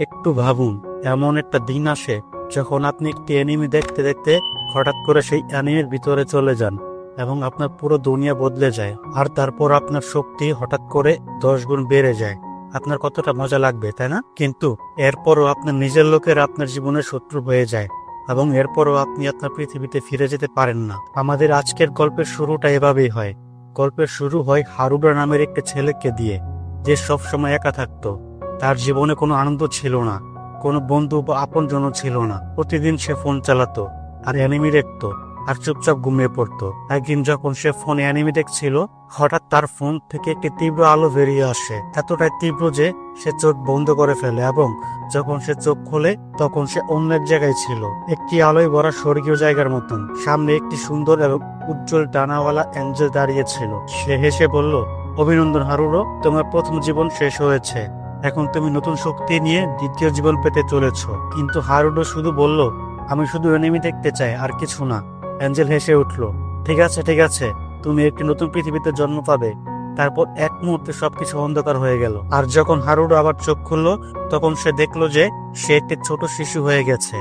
একটু ভাবুন, এমন একটা দিন আসে যখন আপনি একটি অ্যানিমে দেখতে দেখতে হঠাৎ করে সেই অ্যানিমের ভিতরে চলে যান এবং আপনার পুরো দুনিয়া বদলে যায়, আর তারপর আপনার শক্তি হঠাৎ করে 10 গুণ বেড়ে যায়। আপনার কতটা মজা লাগবে, তাই না? কিন্তু এরপরও আপনার নিজের লোকেরা আপনার জীবনের শত্রু হয়ে যায় এবং এরপরও আপনি আপনার পৃথিবীতে ফিরে যেতে পারেন না। আমাদের আজকের গল্পের শুরুটা এভাবেই হয়। গল্পের শুরু হয় হারুডা নামের একটা ছেলেকে দিয়ে, যে সবসময় একা থাকতো। তার জীবনে কোনো আনন্দ ছিল না, কোনো বন্ধু বা আপনজন ছিল না। প্রতিদিন সে ফোন চালাতো আর অ্যানিমে দেখতো আর চুপচাপ ঘুমিয়ে পড়তো। একদিন যখন সে ফোনে অ্যানিমে দেখছিল, হঠাৎ তার ফোন থেকে একটি তীব্র আলো বেরিয়ে আসে, এতটাই তীব্র যে সে চোখ বন্ধ করে ফেলে এবং যখন সে চোখ খোলে তখন সে অন্য এক জায়গায় ছিল, একটি আলোয় ভরা স্বর্গীয় জায়গার মতন। সামনে একটি সুন্দর এবং উজ্জ্বল ডানাওয়ালা অ্যাঞ্জেল দাঁড়িয়ে ছিল। সে হেসে বলল, অভিনন্দন হারুরো, তোমার প্রথম জীবন শেষ হয়েছে। এখন তুমি নতুন শক্তি নিয়ে দ্বিতীয় জীবন পেতে চলেছ। কিন্তু হারুডো শুধু বলল, আমি শুধু অ্যানিমে দেখতে চাই, আর কিছু না। অ্যাঞ্জেল হেসে উঠল, ঠিক আছে ঠিক আছে, তুমি একটি নতুন পৃথিবীতে জন্ম পাবে। তারপর এক মুহূর্তে সবকিছু অন্ধকার হয়ে গেল। আর যখন হারুডো আবার চোখ খুলল, তখন সে দেখলো যে সে একটি ছোট শিশু হয়ে গেছে।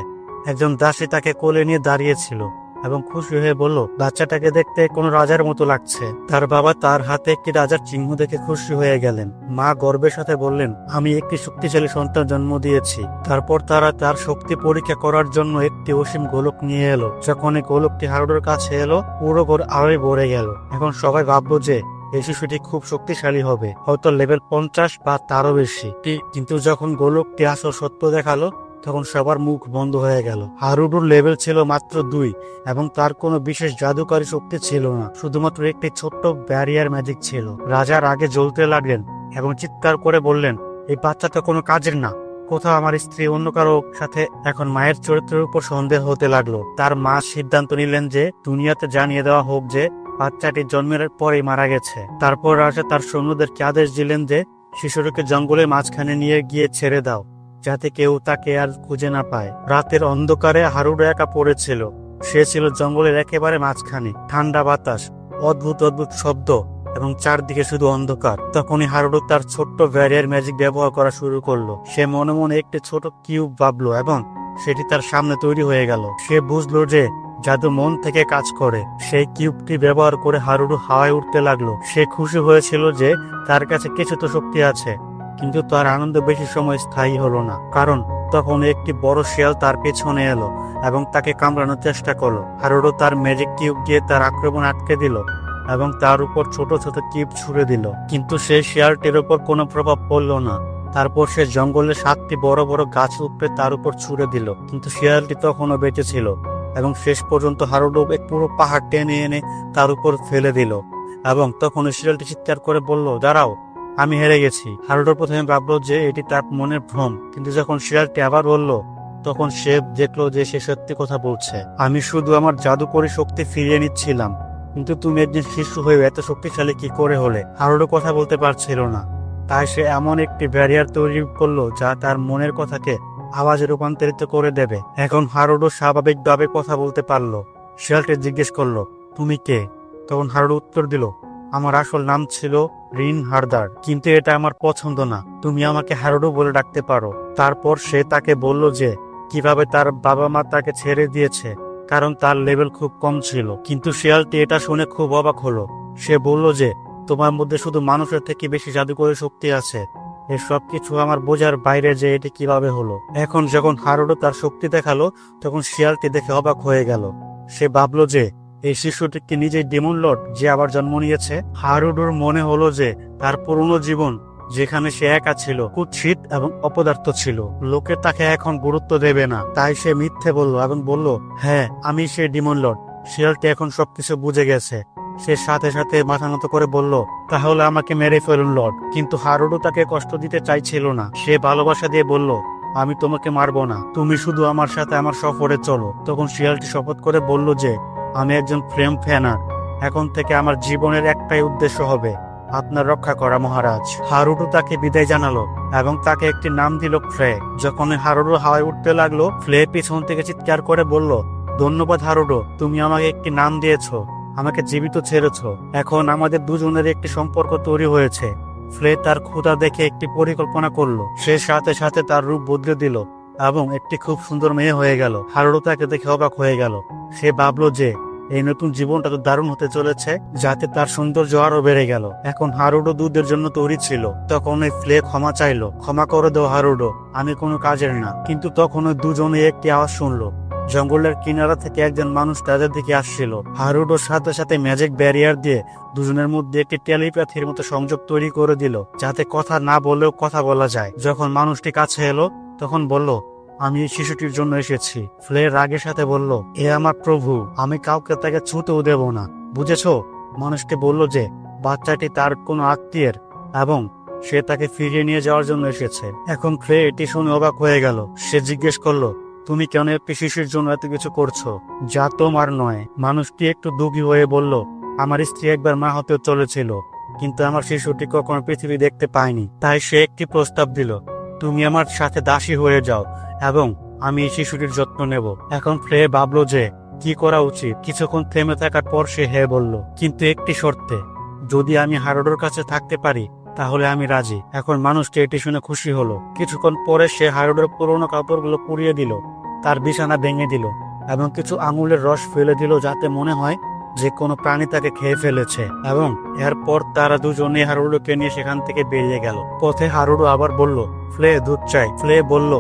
একজন দাসী তাকে কোলে নিয়ে দাঁড়িয়েছিল এবং খুশি হয়ে বলল, বাচ্চাটাকে দেখতে কোনো রাজার মতো লাগছে। তার বাবা তার হাতে একটি রাজার চিহ্ন দেখে খুশি হয়ে গেলেন। মা গর্বের সাথে বললেন, আমি একটি শক্তিশালী সন্তান জন্ম দিয়েছি। তারপর তারা তার শক্তি পরীক্ষা করার জন্য একটি অসীম গোলক নিয়ে এলো। যখন এই গোলকটি হারুডোর কাছে এলো, পুরো ঘর আলোয় ভরে গেল। এখন সবাই ভাবলো যে এই শিশুটি খুব শক্তিশালী হবে, হয়তো লেভেল 50 বা তারও বেশি। কিন্তু যখন গোলকটি আসল সত্য দেখালো, তখন সবার মুখ বন্ধ হয়ে গেল। হারুডোর লেভেল ছিল মাত্র 2 এবং তার কোনো বিশেষ জাদুকারী শক্তি ছিল না, শুধুমাত্র একটি ছোট্ট ব্যারিয়ার ম্যাজিক ছিল। রাজার আগে জ্বলতে লাগলেন এবং চিৎকার করে বললেন, এই বাচ্চাটা কোনো কাজের না। কোথাও আমার স্ত্রী অন্য কারো সাথে। এখন মায়ের চরিত্রের উপর সন্দেহ হতে লাগলো। তার মা সিদ্ধান্ত নিলেন যে দুনিয়াতে জানিয়ে দেওয়া হোক যে বাচ্চাটি জন্মের পরেই মারা গেছে। তারপর রাজা তার সৈন্যদেরকে আদেশ দিলেন যে শিশুটিকে জঙ্গলের মাঝখানে নিয়ে গিয়ে ছেড়ে দাও, যাতে কেউ তাকে আর খুঁজে না পায়। রাতের অন্ধকারে হারুডো একা পড়েছিল। সে ছিল জঙ্গলের একেবারে মাঝখানে। ঠান্ডা বাতাস, অদ্ভুত অদ্ভুত শব্দ এবং চারদিকে শুধু অন্ধকার। তখনই হারুডো তার ছোট্ট ব্যারিয়ার ম্যাজিক ব্যবহার করা শুরু করলো। সে মনে মনে একটি ছোট কিউব ভাবলো এবং সেটি তার সামনে তৈরি হয়ে গেল। সে বুঝলো যে জাদু মন থেকে কাজ করে। সেই কিউবটি ব্যবহার করে হারুডো হাওয়ায় উঠতে লাগলো। সে খুশি হয়েছিল যে তার কাছে কিছু তো শক্তি আছে, কিন্তু তার আনন্দ বেশি সময় স্থায়ী হলো না, কারণ তখন একটি বড় শিয়াল তার পেছনে এলো এবং তাকে কামড়ানোর চেষ্টা করলো। হারুডো তার ম্যাজিক কিউব দিয়ে তার আক্রমণ আটকে দিল এবং তার উপর ছোট ছোট কিউব ছুড়ে দিল, কিন্তু সেই শিয়ালটির উপর কোনো প্রভাব পড়ল না। তারপর সে জঙ্গলে 7টি বড় বড় গাছ উপড়ে তার উপর ছুড়ে দিল, কিন্তু শিয়ালটি তখনও বেঁচে ছিল এবং শেষ পর্যন্ত হারুডো এক পুরো পাহাড় টেনে এনে তার উপর ফেলে দিল। এবং তখন শিয়ালটি চিৎকার করে বলল, দাঁড়াও, আমি হেরে গেছি। হারুডো প্রথমে ভাবলো যে এটি তার মনের ভ্রম, কিন্তু যখন শিয়ালটি আবার বলল, তখন সে দেখলো যে সে সত্যি কথা বলছে। আমি শুধু আমার জাদুকরী শক্তি ফিরিয়ে নিচ্ছিলাম, কিন্তু তুমি একজন শিশু হয়ে এত শক্তিশালী কি করে হলে? হারুডো কথা বলতে পারছিল না, তাই সে এমন একটি ব্যারিয়ার তৈরি করলো যা তার মনের কথাকে আওয়াজে রূপান্তরিত করে দেবে। এখন হারুডো স্বাভাবিকভাবে কথা বলতে পারলো। শিয়ালটি জিজ্ঞেস করলো, তুমি কে? তখন হারুডো উত্তর দিল, আমার আসল নাম ছিল রিন হারদার, কিন্তু এটা আমার পছন্দ না, তুমি আমাকে হারুডো বলে ডাকতে পারো। তারপর সে তাকে বলল যে কিভাবে তার বাবা মা তাকে ছেড়ে দিয়েছে, কারণ তার লেভেল খুব কম ছিল। কিন্তু শিয়ালটি এটা শুনে খুব অবাক হলো। সে বলল যে তোমার মধ্যে শুধু মানুষের থেকে বেশি জাদুকরী শক্তি আছে। এই সব কিছু আমার বোঝার বাইরে যে এটি কিভাবে হলো। এখন যখন হারুডো তার শক্তি দেখালো, তখন শিয়ালটি দেখে অবাক হয়ে গেল। সে ভাবলো যে এই শিশুটি কি নিজেই ডেমন লর্ড যে আবার জন্ম নিয়েছে? হারুডোর মনে হলো যে তার পুরনো জীবন, যেখানে সে একা ছিল, কুৎসিত এবং অপদার্থ ছিল, লোকে তাকে এখন গুরুত্ব দেবে না। তাই সে মিথ্যে বলল এবং বলল, হ্যাঁ, আমি সেই ডেমন লর্ড। শিয়ালটি এখন সবকিছু বুঝে গেছে। সে সাথে সাথে মাথা নত করে বলল, তাহলে আমাকে মেরে ফেলুন লর্ড। কিন্তু হারুডো তাকে কষ্ট দিতে চাইছিল না। সে ভালোবাসা দিয়ে বলল, আমি তোমাকে মারবো না, তুমি শুধু আমার সাথে আমার সফরে চলো। তখন শিয়ালটি শপথ করে বলল যে আমি একজন ফ্রেম ফ্যানার। এখন থেকে আমার জীবনের একটাই উদ্দেশ্য হবে আপনার রক্ষা করা মহারাজ। হারুডো তাকে বিদায় জানালো এবং তাকে একটি নাম দিল ফ্লে। যখন হারুডো হাওয়ায় উঠতে লাগলো, ফ্লে পিছন থেকে চিৎকার করে বলল, ধন্যবাদ হারুডো, তুমি আমাকে একটি নাম দিয়েছো, আমাকে জীবিত ছেড়েছ। এখন আমাদের দুজনের একটি সম্পর্ক তৈরি হয়েছে, ফ্লে তার ক্ষুধা দেখে একটি পরিকল্পনা করলো। সে সাথে সাথে তার রূপ বদলে দিল এবং একটি খুব সুন্দর মেয়ে হয়ে গেল। হারুডো তাকে দেখে অবাক হয়ে গেল। সে ভাবলো যে এই নতুন জীবনটা তো দারুণ হতে চলেছে, যাতে তার সৌন্দর্য আরো বেড়ে গেল। এখন হারুডো দুধের জন্য তৈরি ছিল। তখন ওই ফ্লে ক্ষমা চাইলো, ক্ষমা করে দাও হারুডো, আমি কোনো কাজের না। কিন্তু তখন ওই দুজনে একটি আওয়াজ শুনলো। জঙ্গলের কিনারা থেকে একজন মানুষ তাদের দিকে আসছিল। হারুডোর সাথে সাথে ম্যাজিক ব্যারিয়ার দিয়ে দুজনের মধ্যে একটি টেলিপ্যাথির মতো সংযোগ তৈরি করে দিল, যাতে কথা না বলেও কথা বলা যায়। যখন মানুষটি কাছে এলো তখন বলল, আমি এই শিশুটির জন্য এসেছি। ফ্লে রাগের সাথে বলল, এ আমার প্রভু, আমি কাউকে তাকে ছুঁতেও দেব না, বুঝেছো? মানুষটি বলল যে বাচ্চাটি তার কোনো আত্মীয়ের এবং সে তাকে ফিরিয়ে নিয়ে যাওয়ার জন্য এসেছে। এখন ফ্লে এটি শুনে অবাক হয়ে গেল। সে জিজ্ঞেস করলো, তুমি কেন একটি শিশুর জন্য এত কিছু করছো যা তোমার নয়? মানুষটি একটু দুঃখী হয়ে বলল, আমার স্ত্রী একবার মা হতে চলেছিল, কিন্তু আমার শিশুটি কখনো পৃথিবী দেখতে পায়নি। তাই সে একটি প্রস্তাব দিল, তুমি আমার সাথে দাসী হয়ে যাও এবং আমি এই শিশুটির যত্ন নেব। এখন ফ্লে ভাবলো যে কি করা উচিত। কিছুক্ষণ থেমে থাকার পর সে হ্যাঁ বলল, কিন্তু একটি শর্তে, যদি আমি হারুডোর কাছে থাকতে পারি তাহলে আমি রাজি। এখন মানুষটি এটি শুনে খুশি হলো। কিছুক্ষণ পরে সে হারুডোর পুরোনো কাপড়গুলো পুড়িয়ে দিল, তার বিছানা ভেঙে দিল এবং কিছু আঙুলের রস ফেলে দিল, যাতে মনে হয় যে কোনো প্রাণী তাকে খেয়ে ফেলেছে। এবং এরপর তারা দুজনে হারুডোকে নিয়ে সেখান থেকে বেরিয়ে গেল। পথে হারুডো আবার বলল, ফ্লে দুধ চাই। ফ্লে বলল,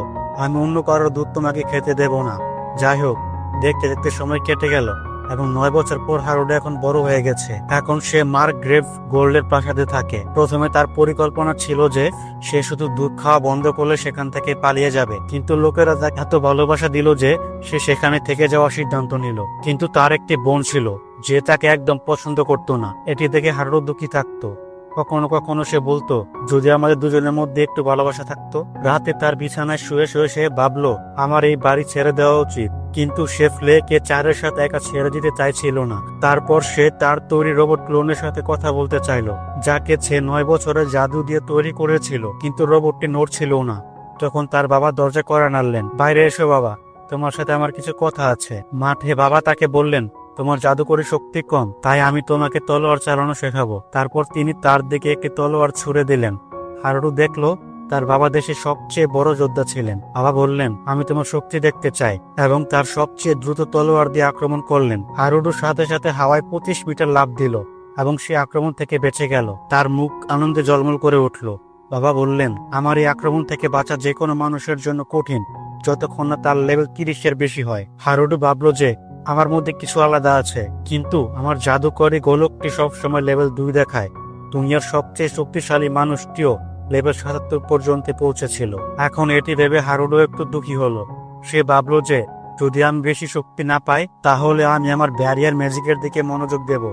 আমি অন্য কারোর দুধ তোমাকে খেতে দেব না। যাই হোক, দেখতে দেখতে সময় কেটে গেল এবং 9 বছর পর হারুডো এখন বড় হয়ে গেছে। এখন সে মার্ক গ্রেভ গোল্ডের প্রাসাদে থাকে। প্রথমে তার পরিকল্পনা ছিল যে সে শুধু দুধ খাওয়া বন্ধ করলে সেখান থেকে পালিয়ে যাবে, কিন্তু লোকেরা তাকে এত ভালোবাসা দিল যে সে সেখানে থেকে যাওয়ার সিদ্ধান্ত নিল। কিন্তু তার একটি বোন ছিল যে তাকে একদম পছন্দ করতো না। এটি দেখে হারুডো দুঃখী থাকতো। কখনো কখনো সে বলতো, যদি আমাদের দুজনের মধ্যে একটু ভালোবাসা থাকতো। রাতে তার বিছানায় শুয়ে শুয়ে সে ভাবলো, আমার এই বাড়ি ছেড়ে দেওয়া উচিত। কিন্তু সে ফ্লেকে চারের সাথে একা ছেড়ে দিতে চাইছিল না। তারপর সে তার তৈরি রোবট ক্লোনের সাথে কথা বলতে চাইলো, যাকে সে 9 বছরের জাদু দিয়ে তৈরি করেছিল। কিন্তু রোবটটি নড়ছিল না। তখন তার বাবা দরজা কড়া নাড়লেন। বাইরে এসো বাবা, তোমার সাথে আমার কিছু কথা আছে। মাঠে বাবা তাকে বললেন, তোমার জাদুকরী শক্তি কম, তাই আমি তোমাকে তলোয়ার চালানো শেখাবো। তারপর তিনি তার দিকে একটি তলোয়ার ছুড়ে দিলেন। হারুডো দেখলো তার বাবা দেশের সবচেয়ে বড় যোদ্ধা ছিলেন। বাবা বললেন, আমি তোমার শক্তি দেখতে চাই, এবং তার সবচেয়ে দ্রুত তলোয়ার দিয়ে আক্রমণ করলেন। হারুডো সাথে সাথে হাওয়ায় 25 মিটার লাফ দিল এবং সে আক্রমণ থেকে বেঁচে গেল। তার মুখ আনন্দে ঝলমল করে উঠল। বাবা বললেন, আমার এই আক্রমণ থেকে বাঁচা যে কোনো মানুষের জন্য কঠিন, যতক্ষণ না তার লেভেল 30-এর বেশি হয়। হারুডো ভাবলো যে আমার মধ্যে কিছু আলাদা আছে, কিন্তু আমার জাদুকরী গোলকটি সবসময় লেভেল 2 দেখায়। দুনিয়ার সবচেয়ে শক্তিশালী মানুষটিও লেভেল 77 পর্যন্ত পৌঁছেছিল। এখন এটি ভেবে হারুডো একটু দুঃখী হলো। সে ভাবলো যে যদি আমি বেশি শক্তি না পাই তাহলে আমি আমার ব্যারিয়ার ম্যাজিকের দিকে মনোযোগ দেব।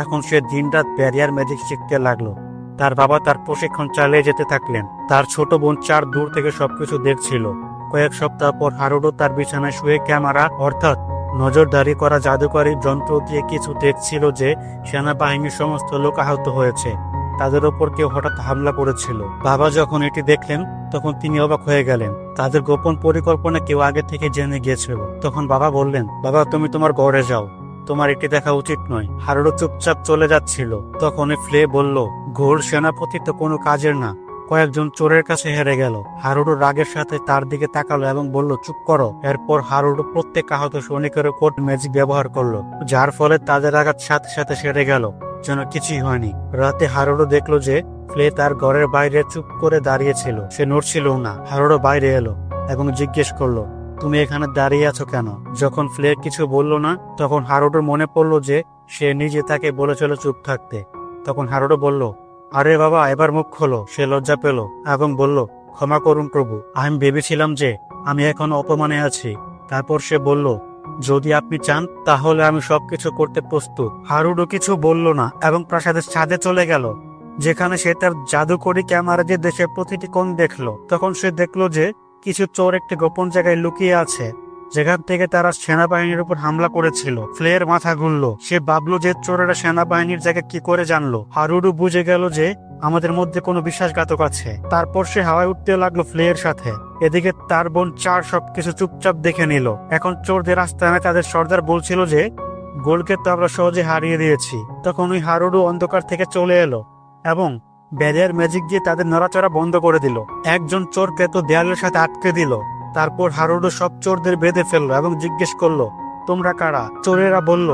এখন সে দিনরাত ব্যারিয়ার ম্যাজিক শিখতে লাগলো। তার বাবা তার প্রশিক্ষণ চালিয়ে যেতে থাকলেন। তার ছোট বোন 4 দূর থেকে সবকিছু দেখছিল। কয়েক সপ্তাহ পর হারুডো তার বিছানায় শুয়ে ক্যামেরা অর্থাৎ নজরদারি করা জাদুকরী যন্ত্র দিয়ে কিছু দেখছিল যে সেনাবাহিনীর সমস্ত লোক আহত হয়েছে। তাদের ওপর কেউ হঠাৎ হামলা করেছিল। বাবা যখন এটি দেখলেন তখন তিনি অবাক হয়ে গেলেন। তাদের গোপন পরিকল্পনা কেউ আগে থেকে জেনে গিয়েছিল। তখন বাবা বললেন, বাবা তুমি তোমার ঘরে যাও, তোমার এটি দেখা উচিত নয়। হারুডো চুপচাপ চলে যাচ্ছিল। তখন ফ্লে বলল, ঘোর সেনাপতি তো কোনো কাজের না, কয়েকজন চোরের কাছে হেরে গেল। হারুডো রাগের সাথে তার দিকে তাকালো এবং বলল, চুপ করো। এরপর হারুডো প্রত্যেক আহত সৈনিকের উপর ম্যাজিক ব্যবহার করলো, যার ফলে তাদের আঘাত সাথে সাথে সেরে গেল, যেন কিছুই হয়নি। রাতে হারুডো দেখলো যে ফ্লে তার ঘরের বাইরে চুপ করে দাঁড়িয়েছিল, সে নড়ছিল না। হারুডো বাইরে এলো এবং জিজ্ঞেস করলো, তুমি এখানে দাঁড়িয়ে আছো কেন? যখন ফ্লে কিছু বলল না তখন হারুডোর মনে পড়লো যে সে নিজে তাকে বলেছিল চুপ থাকতে। তখন হারুডো বলল, আরে বাবা, এবার মুখ খোলো। সে লজ্জা পেল এবং বলল, ক্ষমা করুন প্রভু, আমি ভেবেছিলাম যে আমি এখন অপমানে আছি। তারপর সে বলল, যদি আপনি চান তাহলে আমি সবকিছু করতে প্রস্তুত। হারুডো কিছু বলল না এবং প্রাসাদের ছাদে চলে গেল, যেখানে সে তার জাদুকরী ক্যামেরা দিয়ে দেশের প্রতিটি কোণ দেখলো। তখন সে দেখলো যে কিছু চোর একটি গোপন জায়গায় লুকিয়ে আছে, যেখান থেকে তারা সেনাবাহিনীর উপর হামলা করেছিল। ফ্লের মাথা ঘুরলো। সে ভাবলো যে চোরেরা সেনাবাহিনীর জায়গা কি করে জানলো। হারুডো বুঝে গেল যে আমাদের মধ্যে কোনো বিশ্বাসঘাতক আছে। তারপর সে হাওয়ায় উঠতে লাগলো ফ্লের সাথে। এদিকে তার বোন 4 সবকিছু চুপচাপ দেখে নিল। এখন চোরদের আস্তানায় তাদের সর্দার বলছিল যে গোলকে তো আমরা সহজে হারিয়ে দিয়েছি। তখন ওই হারুডো অন্ধকার থেকে চলে এলো এবং ব্যারিয়ার ম্যাজিক দিয়ে তাদের নড়াচড়া বন্ধ করে দিল। একজন চোরকে তো দেয়ালের সাথে আটকে দিল। তারপর হারুডো সব চোরদের বেঁধে ফেললো এবং জিজ্ঞেস করলো, তোমরা কারা? চোরেরা বলল,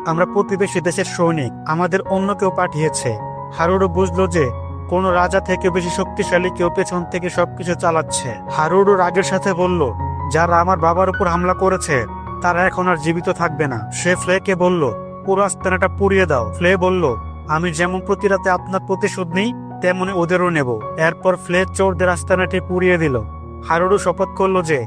আমরা প্রতিবেশী দেশের সৈনিক, আমাদের অন্য কেউ পাঠিয়েছে। হারুডো বুঝলো যে কোনো রাজা থেকে বেশি শক্তিশালী কেউ পেছন থেকে সবকিছু চালাচ্ছে। হারুডো রাগের সাথে বলল, যারা আমার বাবার উপর হামলা করেছে তারা এখন আর জীবিত থাকবে না। সে ফ্লেকে বলল, পুরো আস্তানাটা পুড়িয়ে দাও। ফ্লে বলল, আমি যেমন প্রতি রাতে আপনার প্রতিশোধ নিই তেমনি ওদেরও নেব। এরপর ফ্লে চোরদের আস্তানাটি পুড়িয়ে দিল। হারুডো শপথ করলো যে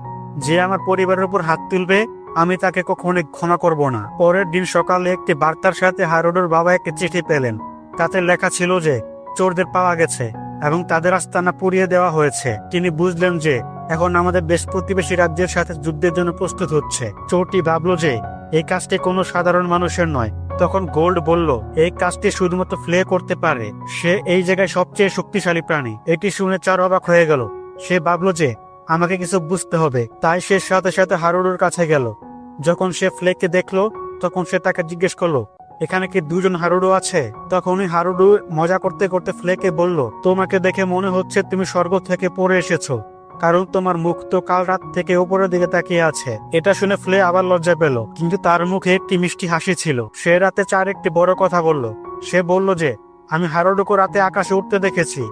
যে আমার পরিবারের উপর হাত তুলবে আমি তাকে কখনোই ক্ষমা করব না। পরের দিন সকালে একটি বার্তার সাথে হারুডোর বাবা একটি চিঠি পেলেন। তাতে লেখা ছিল যে চোরদের পাওয়া গেছে এবং তাদের আস্তানা পুড়িয়ে দেওয়া হয়েছে। তিনি বুঝলেন যে এখন আমাদের দেশ প্রতিবেশী রাজ্যের সাথে যুদ্ধের জন্য প্রস্তুত হচ্ছে। চোরটি ভাবলো যে এই কাজটি কোনো সাধারণ মানুষের নয়। তখন গোল্ড বলল, এই কাজটি শুধুমাত্র ফ্লে করতে পারে, সে এই জায়গায় সবচেয়ে শক্তিশালী প্রাণী। এটি শুনে চার অবাক হয়ে গেল। সে ভাবলো যে আমাকে কিছু বুঝতে হবে, তাই সে সাথে সাথে হারুডোর কাছে গেল। যখন সে ফ্লেকে দেখলো তখন সে তাকে জিজ্ঞেস করলো, এখানে কি দুজন হারুডো আছে? তখনই হারুডো মজা করতে করতে ফ্লেকে বলল, তোমাকে দেখে মনে হচ্ছে তুমি স্বর্গ থেকে পড়ে এসেছো, কারণ তোমার মুখ তো কাল রাত থেকে উপরের দিকে তাকিয়ে আছে। এটা শুনে ফ্লে আবার লজ্জা পেল, কিন্তু তার মুখে একটি মিষ্টি হাসি ছিল। সে রাতে চার একটি বড় কথা বলল। সে বলল যে আমি হারুডোকে রাতে আকাশে উঠতে দেখেছি,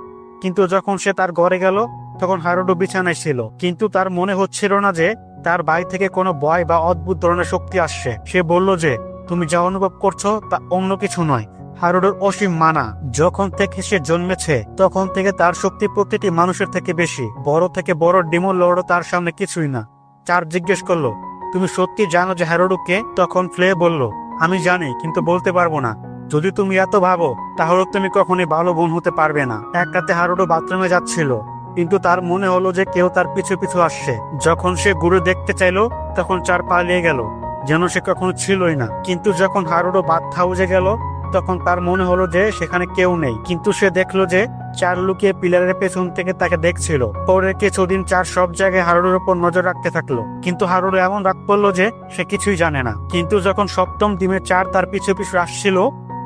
কিন্তু যখন সে তার ঘরে গেল তখন হারুডো বিছানায় ছিল, কিন্তু তার মনে হচ্ছিল না যে তার বাইরে থেকে কোনো ভয় বা অদ্ভুত ধরনের শক্তি আসছে। সে বলল যে তুমি যা অনুভব করছো তা অন্য কিছু নয়, হারুডোর অসীম মানা। যখন থেকে সে জন্মেছে তখন থেকে তার শক্তি প্রতিটি মানুষের থেকে বেশি। বড় থেকে বড় ডিমো লর্ডও তার সামনে কিছুই না। চার জিজ্ঞেস করলো, তুমি সত্যি জানো যে হারুডো কে? তখন ফ্লে বলল, আমি জানি, কিন্তু বলতে পারবো না। যদি তুমি এত ভাবো তাহলে তুমি কখনোই ভালো বোন হতে পারবে না। এক রাতে হারুডো বাথরুমে যাচ্ছিল, কিন্তু তার মনে হলো যে কেউ তার পিছু পিছু আসছে। যখন সে ঘুরে দেখতে চাইলো তখন চার পালিয়ে গেল, যেন সে কখনো ছিলই না। কিন্তু যখন হারুডো বাথ হাউসে গেল তখন তার মনে হলো যে সেখানে কেউ নেই, কিন্তু সে দেখলো যে চার লুকিয়ে পিলারের পেছন থেকে তাকে দেখছিল। পরে কিছুদিন চার সব জায়গায় হারুডোর উপর নজর রাখতে থাকলো, কিন্তু হারুডো এমন রাগ করলো যে সে কিছুই জানে না। কিন্তু যখন সপ্তম দিনে চার তার পিছু পিছু আসছিল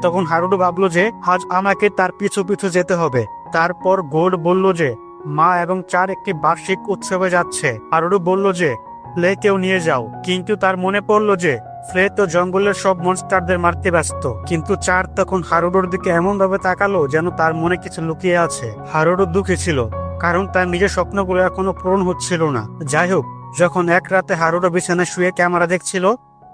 তখন হারুডো ভাবলো যে আজ আমাকে তার পিছু পিছু যেতে হবে। তারপর গোল্ড বলল যে মা এবং চার একটি বার্ষিক উৎসবে যাচ্ছে। হারুডো বলল যে ফ্লেকেও নিয়ে যাও, কিন্তু তার মনে পড়লো যে ফ্লে তো জঙ্গলের সব মনস্টারদের মারতে ব্যস্ত। কিন্তু চার তখন হারুডোর দিকে এমন ভাবে তাকালো যেন তার মনে কিছু লুকিয়ে আছে। হারুডো দুঃখী ছিল, কারণ তার নিজের স্বপ্নগুলো এখনো পূরণ হচ্ছিল না। যাই হোক, যখন এক রাতে হারুডো বিছানায় শুয়ে ক্যামেরা দেখছিল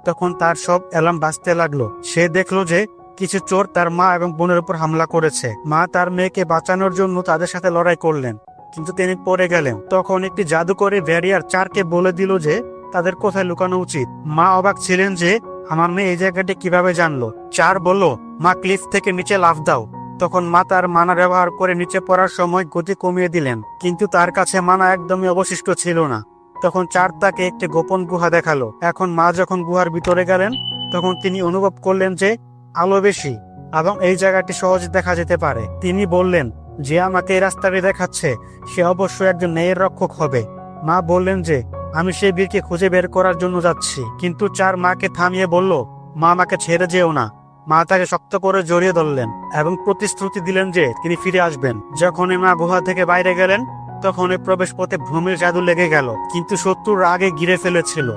তখন তার সব অ্যালার্ম বাজতে লাগলো। সে দেখলো যে কিছু চোর তার মা এবং বোনের উপর হামলা করেছে। মা তার মেয়েকে বাঁচানোর জন্য তাদের সাথে লড়াই করলেন, কিন্তু তিনি পড়ে গেলেন। তখন একটি জাদুকরী ব্যারিয়ার চারকে বলে দিল যে তাদের কোথায় লুকানো উচিত। মা অবাক ছিলেন যে আমার মেয়ে এই জায়গাটি কিভাবে জানলো। চার বলল, মা ক্লিফ থেকে নিচে লাফ দাও। তখন মা তার মানা ব্যবহার করে নিচে পড়ার সময় গতি কমিয়ে দিলেন, কিন্তু তার কাছে মানা একদমই অবশিষ্ট ছিল না। তখন চার তাকে একটি গোপন গুহা দেখালো। এখন মা যখন গুহার ভিতরে গেলেন তখন তিনি অনুভব করলেন যে আলো বেশি এবং এই জায়গাটি সহজে দেখা যেতে পারে। তিনি বললেন, যে আমাকে এই রাস্তাটি দেখাচ্ছে সে অবশ্যই একজন ন্যায়ের রক্ষক হবে। মা বললেন যে আমি সেই বীরকে খুঁজে বের করার জন্য যাচ্ছি, কিন্তু চার মাকে থামিয়ে বলল, মা আমাকে ছেড়ে যেও না। মা তাকে শক্ত করে জড়িয়ে ধরলেন এবং প্রতিশ্রুতি দিলেন যে তিনি ফিরে আসবেন। যখনই মা গুহা থেকে বাইরে গেলেন তখন এই প্রবেশ পথে ভ্রমের জাদু লেগে গেল, কিন্তু শত্রুর আগে ঘিরে ফেলেছিল।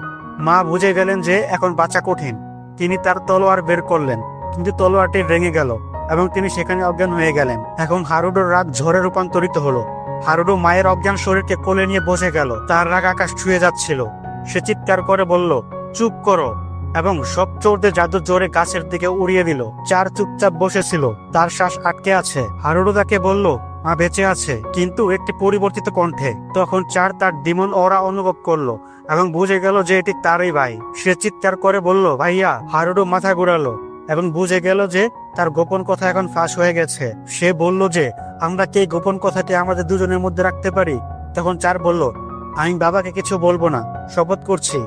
মা বুঝে গেলেন যে এখন বাঁচা কঠিন। তিনি তার তলোয়ার বের করলেন, কিন্তু তলোয়ারটি ভেঙে গেল এবং তিনি সেখানে অজ্ঞান হয়ে গেলেন। এখন হারুডোর রাগ ঝড়ে রূপান্তরিত হলো। হারুডো মায়ের অজ্ঞান শরীরকে কোলে নিয়ে বসে গেল। তার রাগ আকাশ ছুঁয়ে যাচ্ছিল। সে চিৎকার করে বলল, চুপ করো, এবং সব চোরদের জাদু জোরে গাছের দিকে উড়িয়ে দিল। চার চুপচাপ বসেছিল, তার শ্বাস আটকে আছে। হারুডো তাকে বলল, মা বেঁচে আছে, কিন্তু একটি পরিবর্তিত কণ্ঠে। তখন চার তার ডিমন অরা অনুভব করলো এবং বুঝে গেল যে এটি তারই ভাই। সে চিৎকার করে বলল, ভাইয়া। হারুডো মাথা ঘুরালো এবং বুঝে গেল যে তার গোপন কথা এখন ফাঁস হয়ে গেছে। সে বলল যে আমরা কি গোপন কথাটি আমাদের দুজনের মধ্যে রাখতে পারি? তখন চার বলল, আমি বাবাকে কিছু বলবো না, শপথ করছি।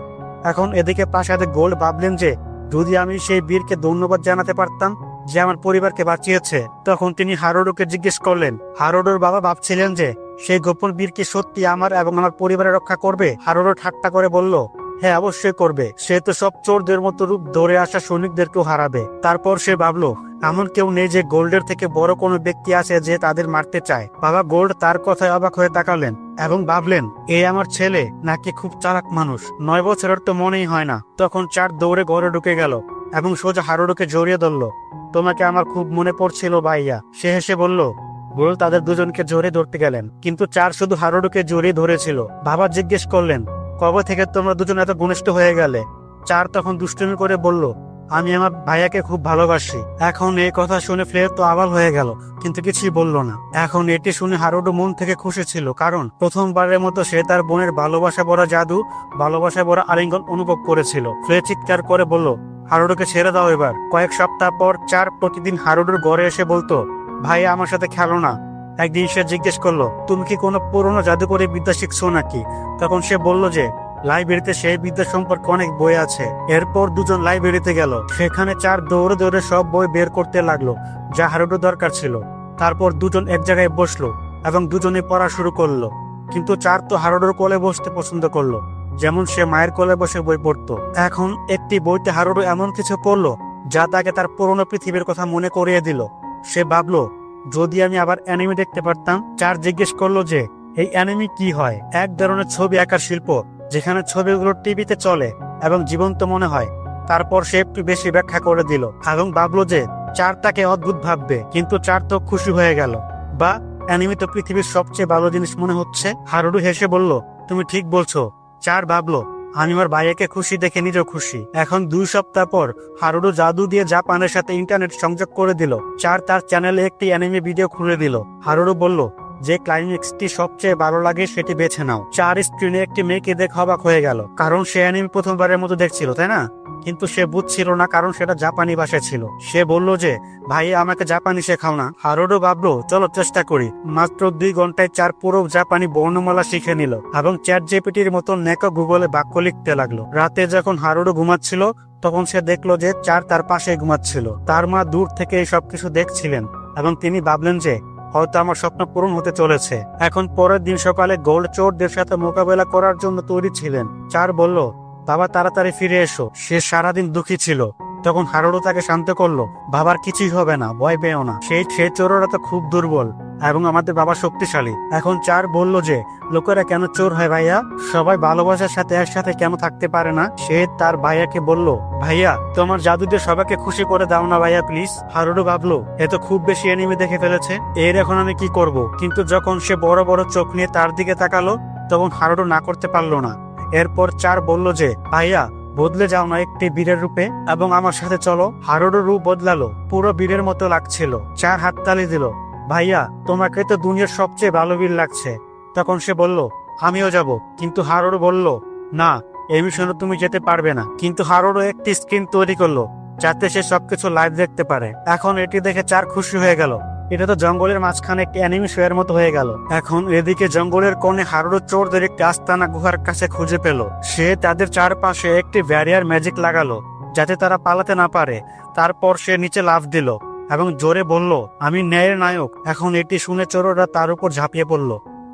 এখন এদিকে প্রাসাদে গোল্ড ভাবলেন যে যদি আমি সেই বীরকে ধন্যবাদ জানাতে পারতাম যে আমার পরিবারকে বাঁচিয়েছে। তখন তিনি হারুডোকে জিজ্ঞেস করলেন। হারুডোর বাবা ভাবছিলেন যে সেই গোপন বীর কি সত্যি আমার এবং আমার পরিবারের রক্ষা করবে। হারুডো ঠাট্টা করে বলল, হ্যাঁ অবশ্যই করবে, সে তো সব চোরদের মতো রূপ ধরে আসা সৈনিকদেরকেও হারাবে। তারপর সে ভাবলো এমন কেউ নেই যে গোল্ডের থেকে বড় কোনো ব্যক্তি আছে যে তাদের মারতে চায়। বাবা গোল্ড তার কথায় অবাক হয়ে তাকালেন এবং ভাবলেন এ আমার ছেলে নাকি খুব চালাক মানুষ, 9 বছরের তো মনেই হয় না। তখন চার দৌড়ে ঘরে ঢুকে গেল এবং সোজা হারুডুকে জড়িয়ে ধরল। তোমাকে আমার খুব মনে পড়ছিল ভাইয়া, সে হেসে বলল। গোল্ড তাদের দুজনকে জড়িয়ে ধরতে গেলেন, কিন্তু চার শুধু হারুডুকে জড়িয়ে ধরেছিল। বাবা জিজ্ঞেস করলেন কবে থেকে তোমরা দুজন এত ঘনিষ্ঠ হয়ে গেলে? চার তখন দুষ্টুমি করে বলল আমি আমার ভাইয়াকে খুব ভালোবাসি। এখন এই কথা শুনে ফ্লেয়ার তো আবাল হয়ে গেল, কিন্তু কিছুই বলল না। এখন এটি শুনে হারুডু মন থেকে খুশি ছিল, কারণ প্রথমবারের মতো সে তার বোনের ভালোবাসা ভরা জাদু, ভালোবাসা ভরা আলিঙ্গন অনুভব করেছিল। ফ্লেয়ার চিৎকার করে বলল হারুডুকে ছেড়ে দাও এবার। কয়েক সপ্তাহ পর চার প্রতিদিন হারুডুর ঘরে এসে বলতো ভাইয়া আমার সাথে খেলো না। একদিন সে জিজ্ঞেস করলো তুমি কি কোনো পুরনো জাদুকরী বিদ্যা শিখছো নাকি? তখন সে বলল যে লাইব্রেরিতে সেই বিদ্যা সম্পর্কে অনেক বই আছে। এরপর দুজন লাইব্রেরিতে গেল, সেখানে চার দৌড়ে দৌড়ে সব বই বের করতে লাগলো যা হারুডুর দরকার ছিল। তারপর দুজন এক জায়গায় বসলো এবং দুজনে পড়া শুরু করলো। কিন্তু চার তো হারুডুর কোলে বসতে পছন্দ করলো, যেমন সে মায়ের কোলে বসে বই পড়তো। এখন একটি বইতে হারুডু এমন কিছু পড়লো যা তাকে তার পুরনো পৃথিবীর কথা মনে করিয়ে দিল। সে ভাবলো যদি আমি আবার অ্যানিমে দেখতে পারতাম। চার জিজ্ঞেস করলো যে এই অ্যানিমে কি হয়? এক ধরনের ছবি আঁকার শিল্প যেখানে ছবিগুলো টিভিতে চলে এবং জীবন্ত মনে হয়। তারপর সে একটু বেশি ব্যাখ্যা করে দিল এবং ভাবলো যে চার তাকে অদ্ভুত ভাববে, কিন্তু চার তো খুশি হয়ে গেল। বা অ্যানিমে তো পৃথিবীর সবচেয়ে ভালো জিনিস মনে হচ্ছে। হারুডু হেসে বলল তুমি ঠিক বলছো। চার ভাবলো আমি আমার ভাইয়াকে খুশি দেখে নিজেও খুশি। এখন 2 সপ্তাহ পর হারুডু জাদু দিয়ে জাপানের সাথে ইন্টারনেট সংযোগ করে দিল। চার তার চ্যানেলে একটি অ্যানিমে ভিডিও খুলে দিল। হারুডু বলল যে ক্লাইম্যাক্সটি সবচেয়ে ভালো লাগে সেটি বেছে নাও। চার স্ক্রিনে একটি মেয়েকে দেখে অবাক হয়ে গেল, কারণ সে অ্যানিমে প্রথমবারের মতো দেখছিল, তাই না? কিন্তু সে বুঝছিল না, কারণ সেটা জাপানি ভাষায় ছিল। সে বলল যে ভাই আমাকে জাপানি শেখাও না। হারুডু ভাবলো চলো চেষ্টা করি। মাত্র 2 ঘন্টায় চার পুরো জাপানি বর্ণমালা শিখে নিল এবং চ্যাট জিপিটির মতো নেকো গুগলে বাক্য লিখতে লাগলো। রাতে যখন হারুডু ঘুমাচ্ছিল তখন সে দেখলো যে চার তার পাশে ঘুমাচ্ছিল। তার মা দূর থেকে এই সবকিছু দেখছিলেন এবং তিনি ভাবলেন যে হয়তো আমার স্বপ্ন পূরণ হতে চলেছে। এখন পরের দিন সকালে গোল্ড চোরদের সাথে মোকাবেলা করার জন্য তৈরি ছিলেন। চার বলল বাবা তাড়াতাড়ি ফিরে এসো। সে সারাদিন দুঃখী ছিল। তখন হারুডু তাকে শান্ত করলো বাবার কিছুই হবে না, ভয় পেও না। সে চোররা তো খুব দুর্বল এবং আমাদের বাবা শক্তিশালী। এখন চার বলল যে লোকেরা কেন চোর হয় ভাইয়া? সবাই ভালোবাসার সাথে একসাথে কেন থাকতে পারে না? সে তার ভাইয়াকে বলল ভাইয়া তোমার জাদু দিয়ে সবাইকে খুশি করে দাও না ভাইয়া প্লিজ। হারুডু ভাবলো এ তো খুব বেশি এনিমে দেখে ফেলেছে, এর এখন আমি কি করব? কিন্তু যখন সে বড় বড় চোখ নিয়ে তার দিকে তাকালো তখন হারুডু না করতে পারলো না। এরপর চার বলল যে ভাইয়া বদলে যাও না একটি বীরের রূপে এবং আমার সাথে চলো। হারুডুর রূপ বদলালো, পুরো বীরের মতো লাগছিল। চার হাততালি দিল ভাইয়া তোমাকে তো দুনিয়ার সবচেয়ে ভালো বীর লাগছে। তখন সে বলল আমিও যাব। কিন্তু হারুডু বলল না, এই মিশনে তুমি যেতে পারবে না। কিন্তু হারুডু একটি স্ক্রিন তৈরি করলো যাতে সে সবকিছু লাইভ দেখতে পারে। এখন এটি দেখে চার খুশি হয়ে গেল। এটা তো জঙ্গলের মাঝখানে একটি অ্যানিমে শো এর মতো হয়ে গেল। এখন এদিকে জঙ্গলের কোণে হারুডু চোরদের একটি আস্তানা গুহার কাছে খুঁজে পেল। সে তাদের চারপাশে একটি ব্যারিয়ার ম্যাজিক লাগালো যাতে তারা পালাতে না পারে। তারপর সে নিচে লাফ দিল এবং জোরে বলল আমি ন্যায়ের নায়ক। এখন এটি শুনে চোররা তার উপর ঝাঁপিয়ে পড়ল,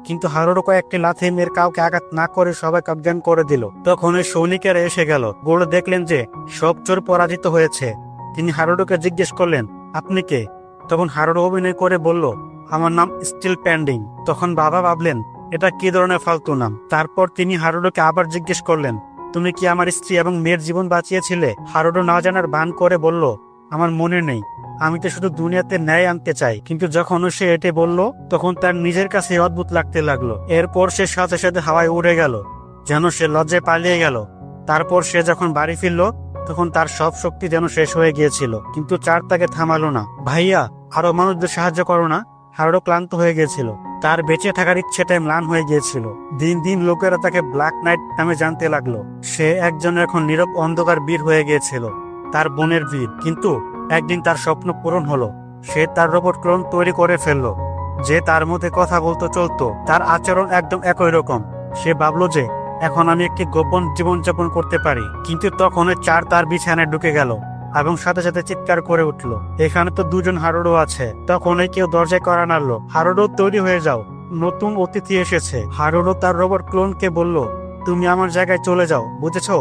কিন্তু হারুডু কয়েকটি লাথি মেরে কাউকে আঘাত না করে সবাইকে অজ্ঞান করে দিল। তখন ওই সৈনিকেরা এসে গেল। গোল্ড দেখলেন যে সব চোর পরাজিত হয়েছে। তিনি হারুডুকে জিজ্ঞেস করলেন আপনি কে? তখন হারুডু অভিনয় করে বলল আমার নাম স্টিল পেন্ডিং। তখন বাবা ভাবলেন এটা কি ধরনের ফালতু নাম। তারপর তিনি হারুডুকে আবার জিজ্ঞেস করলেন তুমি কি আমার স্ত্রী এবং মেয়ের জীবন বাঁচিয়েছিলে? হারুডু না জানার ভান করে বলল আমার মনে নেই, আমি তো শুধু দুনিয়াতে ন্যায় আনতে চাই। কিন্তু যখন সে এটি বলল তখন তার নিজের কাছে অদ্ভুত লাগতে লাগলো। এরপর সে সাথে সাথে হাওয়ায় উড়ে গেল, যেন সে লজ্জায় পালিয়ে গেল। তারপর সে যখন বাড়ি ফিরল তখন তার সব শক্তি যেন শেষ হয়ে গিয়েছিল। কিন্তু চার তাকে থামালো না। ভাইয়া আরো মানুষদের সাহায্য করো না। হারুডু ক্লান্ত হয়ে গিয়েছিল, তার বেঁচে থাকার ইচ্ছেটাই ম্লান হয়ে গিয়েছিল। দিন দিন লোকেরা তাকে ব্ল্যাক নাইট নামে জানতে লাগলো। সে একজন এখন নীরব অন্ধকার বীর হয়ে গিয়েছিল, তার বোনের বীর। কিন্তু একদিন তার স্বপ্ন পূরণ হলো। সে তার রোবট ক্লোন তৈরি করে ফেললো যে তার মধ্যে কথা বলতে চলতো। তার আচরণ একদম একই রকম। সে ভাবলো যে এখন আমি একটি গোপন জীবনযাপন করতে পারি। কিন্তু তখন চার তার বিছানায় ঢুকে গেল এবং সাথে সাথে চিৎকার করে উঠলো এখানে তো দুজন হারুডু আছে। তখন কেউ দরজায় কড়া নাড়লো। হারুডু তৈরি হয়ে যাও, নতুন অতিথি এসেছে। হারুডু তার রোবট ক্লোনকে বলল তুমি আমার জায়গায় চলে যাও, বুঝেছো?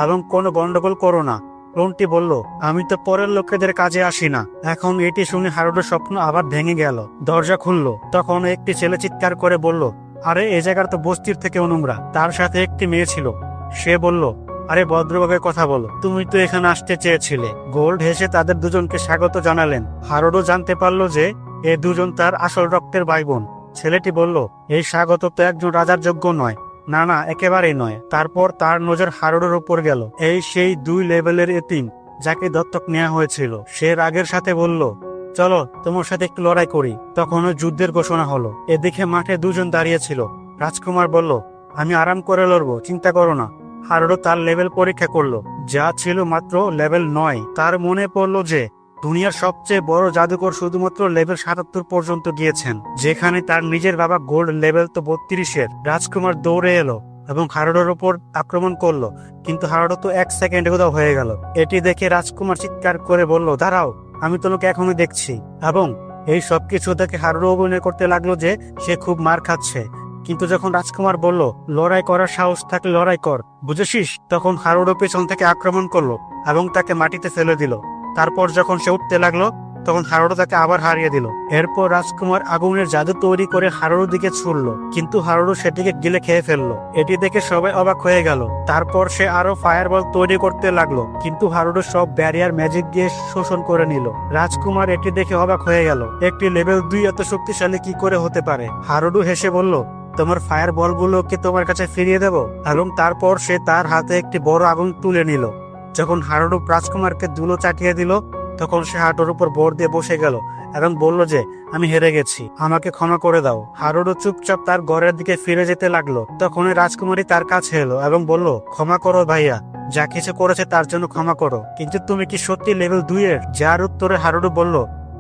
এবং কোনো গন্ডগোল করো না। ক্লোনটি বলল, আমি তো পরের লোকেদের কাজে আসি না। এখন এটি শুনে হারুডোর স্বপ্ন আবার ভেঙে গেল। দরজা খুললো, তখন একটি ছেলে চিৎকার করে বলল, আরে এই জায়গাটা তো বস্তির থেকেও নোংরা। তার সাথে একটি মেয়ে ছিল। সে বলল, আরে ভদ্রভাবে কথা বলো, তুমি তো এখানে আসতে চেয়েছিলে। গোল্ড হেসে তাদের দুজনকে স্বাগত জানালেন। হারুডো জানতে পারলো যে এ দুজন তার আসল রক্তের ভাই বোন। ছেলেটি বলল, এই স্বাগত তো একজন রাজার যোগ্য নয়। না না, একেবারেই নয়। তারপর তার নজর হারুডোর উপর গেল। এই সেই 2 লেভেলের এতিম যাকে দত্তক নেওয়া হয়েছিল। সে রাগের সাথে বলল, চলো তোমার সাথে একটু লড়াই করি। তখন যুদ্ধের ঘোষণা হলো। এদিকে মাঠে দুজন দাঁড়িয়েছিল। রাজকুমার বলল, আমি আরাম করে লড়বো, চিন্তা করো না। হারুডো তার লেভেল পরীক্ষা করলো, যা ছিল মাত্র লেভেল 9। তার মনে পড়লো যে দুনিয়ার সবচেয়ে বড় জাদুকর শুধুমাত্র লেভেল 77 পর্যন্ত গিয়েছেন, যেখানে তার নিজের বাবা গোল্ড লেভেল তো 32-এর। রাজকুমার দৌড়ে এলো এবং হারুডোর উপর আক্রমণ করলো, কিন্তু হারুডো তো 1 সেকেন্ডে কোথাও হয়ে গেল। এটি দেখে রাজকুমার চিৎকার করে বলল, দাঁড়াও, আমি তোমাকে এখনই দেখছি। এবং এই সবকিছু দেখে হারুডো অভিনয় করতে লাগলো যে সে খুব মার খাচ্ছে। কিন্তু যখন রাজকুমার বলল, লড়াই করার সাহস থাকলে লড়াই কর, বুঝেছিস? তখন হারুডো পেছন থেকে আক্রমণ করলো এবং তাকে মাটিতে ফেলে দিল। তারপর যখন সে উঠতে লাগলো, তখন হারুডো তাকে আবার হারিয়ে দিল। এরপর রাজকুমার আগুনের জাদু তৈরি করে হারুডোর দিকে ছুড়লো, কিন্তু হারুডো সেটিকে গিলে খেয়ে ফেললো। এটি দেখে সবাই অবাক হয়ে গেল। তারপর সে আরো ফায়ারবল তৈরি করতে লাগলো, কিন্তু হারুডো সব ব্যারিয়ার ম্যাজিক দিয়ে শোষণ করে নিল। রাজকুমার এটি দেখে অবাক হয়ে গেল। একটি লেভেল 2 এত শক্তিশালী কি করে হতে পারে? হারুডো হেসে বলল, তোমার ফায়ার বলগুলোকে তোমার কাছে ফিরিয়ে দেব। এবং তারপর সে তার হাতে একটি বড় আগুন তুলে নিল। যখন হারুডো রাজকুমারকে ধুলো চাটিয়ে দিল, তখন সে হাঁটুর উপর ভর দিয়ে বসে গেল এবং বলল যে, আমি হেরে গেছি, আমাকে ক্ষমা করে দাও। হারুডো চুপচাপ তার ঘরের দিকে ফিরে যেতে লাগলো। তখন রাজকুমারী তার কাছে এলো এবং বলল, ক্ষমা করো ভাইয়া, যা কিছু করেছে তার জন্য ক্ষমা করো। কিন্তু তুমি কি সত্যি লেভেল 2-এর? যার উত্তরে হারুডো বলল,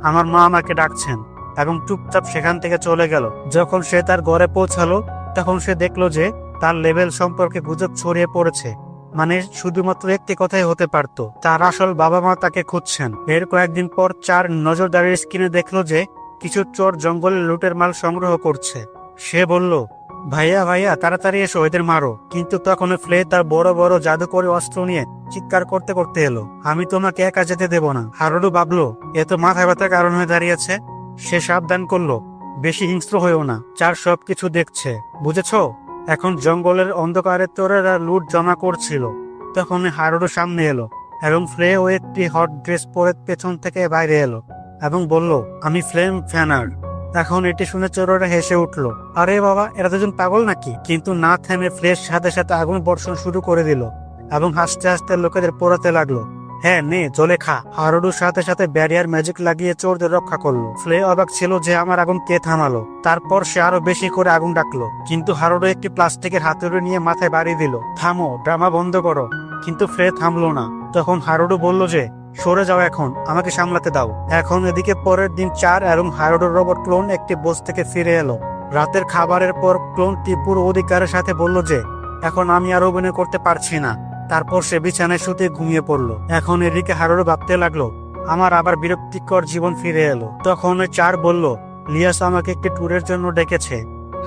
আমার মা আমাকে ডাকছেন, এবং চুপচাপ সেখান থেকে চলে গেল। যখন সে তার ঘরে পৌঁছালো, তখন সে দেখলো যে তার লেভেল সম্পর্কে গুজব ছড়িয়ে পড়েছে। মানে শুধুমাত্র একটি কথাই হতে পারত, তার আসল বাবা মা তাকে খুঁজছেন। এর কয়েকদিন পর 4 নজরদারির স্ক্রিনে দেখলো যে কিছু চোর জঙ্গলে লুটের মাল সংগ্রহ করছে। সে বলল, ভাইয়া ভাইয়া, তাড়াতাড়ি এসো, এদের মারো। কিন্তু তখন ফ্লে তার বড় বড় জাদুকরী অস্ত্র নিয়ে চিৎকার করতে করতে এলো, আমি তোমাকে একা যেতে দেব না। হারুডো ভাবলো, এত মাথা ব্যথার কারণ হয়ে দাঁড়িয়েছে। সে সাবধান করলো, বেশি হিংস্র হয়েও না, 4 সবকিছু দেখছে, বুঝেছো? এখন জঙ্গলের অন্ধকারে চোরেরা লুট জমা করছিল। তখন হারুডো সামনে এলো এবং ফ্লে ও একটি হট ড্রেস পরে পেছন থেকে বাইরে এলো এবং বলল, আমি ফ্লেম ফ্যানার। এখন এটি শুনে চোরেরা হেসে উঠলো, আরে বাবা, এরা দুজন পাগল নাকি? কিন্তু না থেমে ফ্লের সাথে সাথে আগুন বর্ষণ শুরু করে দিল এবং হাসতে হাসতে লোকেদের পোড়াতে লাগলো। হ্যাঁ, নে জলে খা। হারুডোর সাথে সাথে ব্যারিয়ার ম্যাজিক লাগিয়ে চোরদের রক্ষা করলো। ফ্লে অবাক ছিল যে আমার আগুন কে থামালো। তারপর সে আরো বেশি করে আগুন ডাকলো, কিন্তু হারুডো একটি প্লাস্টিকের হাতুড়ি নিয়ে মাথায় বাড়ি দিল। থামো, ড্রামা বন্ধ করো। কিন্তু ফ্লে থামলো না। তখন হারুডো বলল যে, সরে যাও, এখন আমাকে সামলাতে দাও। এখন এদিকে পরের দিন 4 এবং হারুডোর রোবট ক্লোন একটি বোঝ থেকে ফিরে এলো। রাতের খাবারের পর ক্লোনটি পুরো অধিকারের সাথে বলল যে, এখন আমি আর অভিনয় করতে পারছি না। তারপর সে বিছানায় শুতে ঘুমিয়ে পড়লো। এখন এদিকে হারুডো ভাবতে লাগলো, আমার আবার বিরক্তিকর জীবন ফিরে এলো। তখন 4 বলল, লিয়াস আমাকে একটি ট্যুরের জন্য ডেকেছে।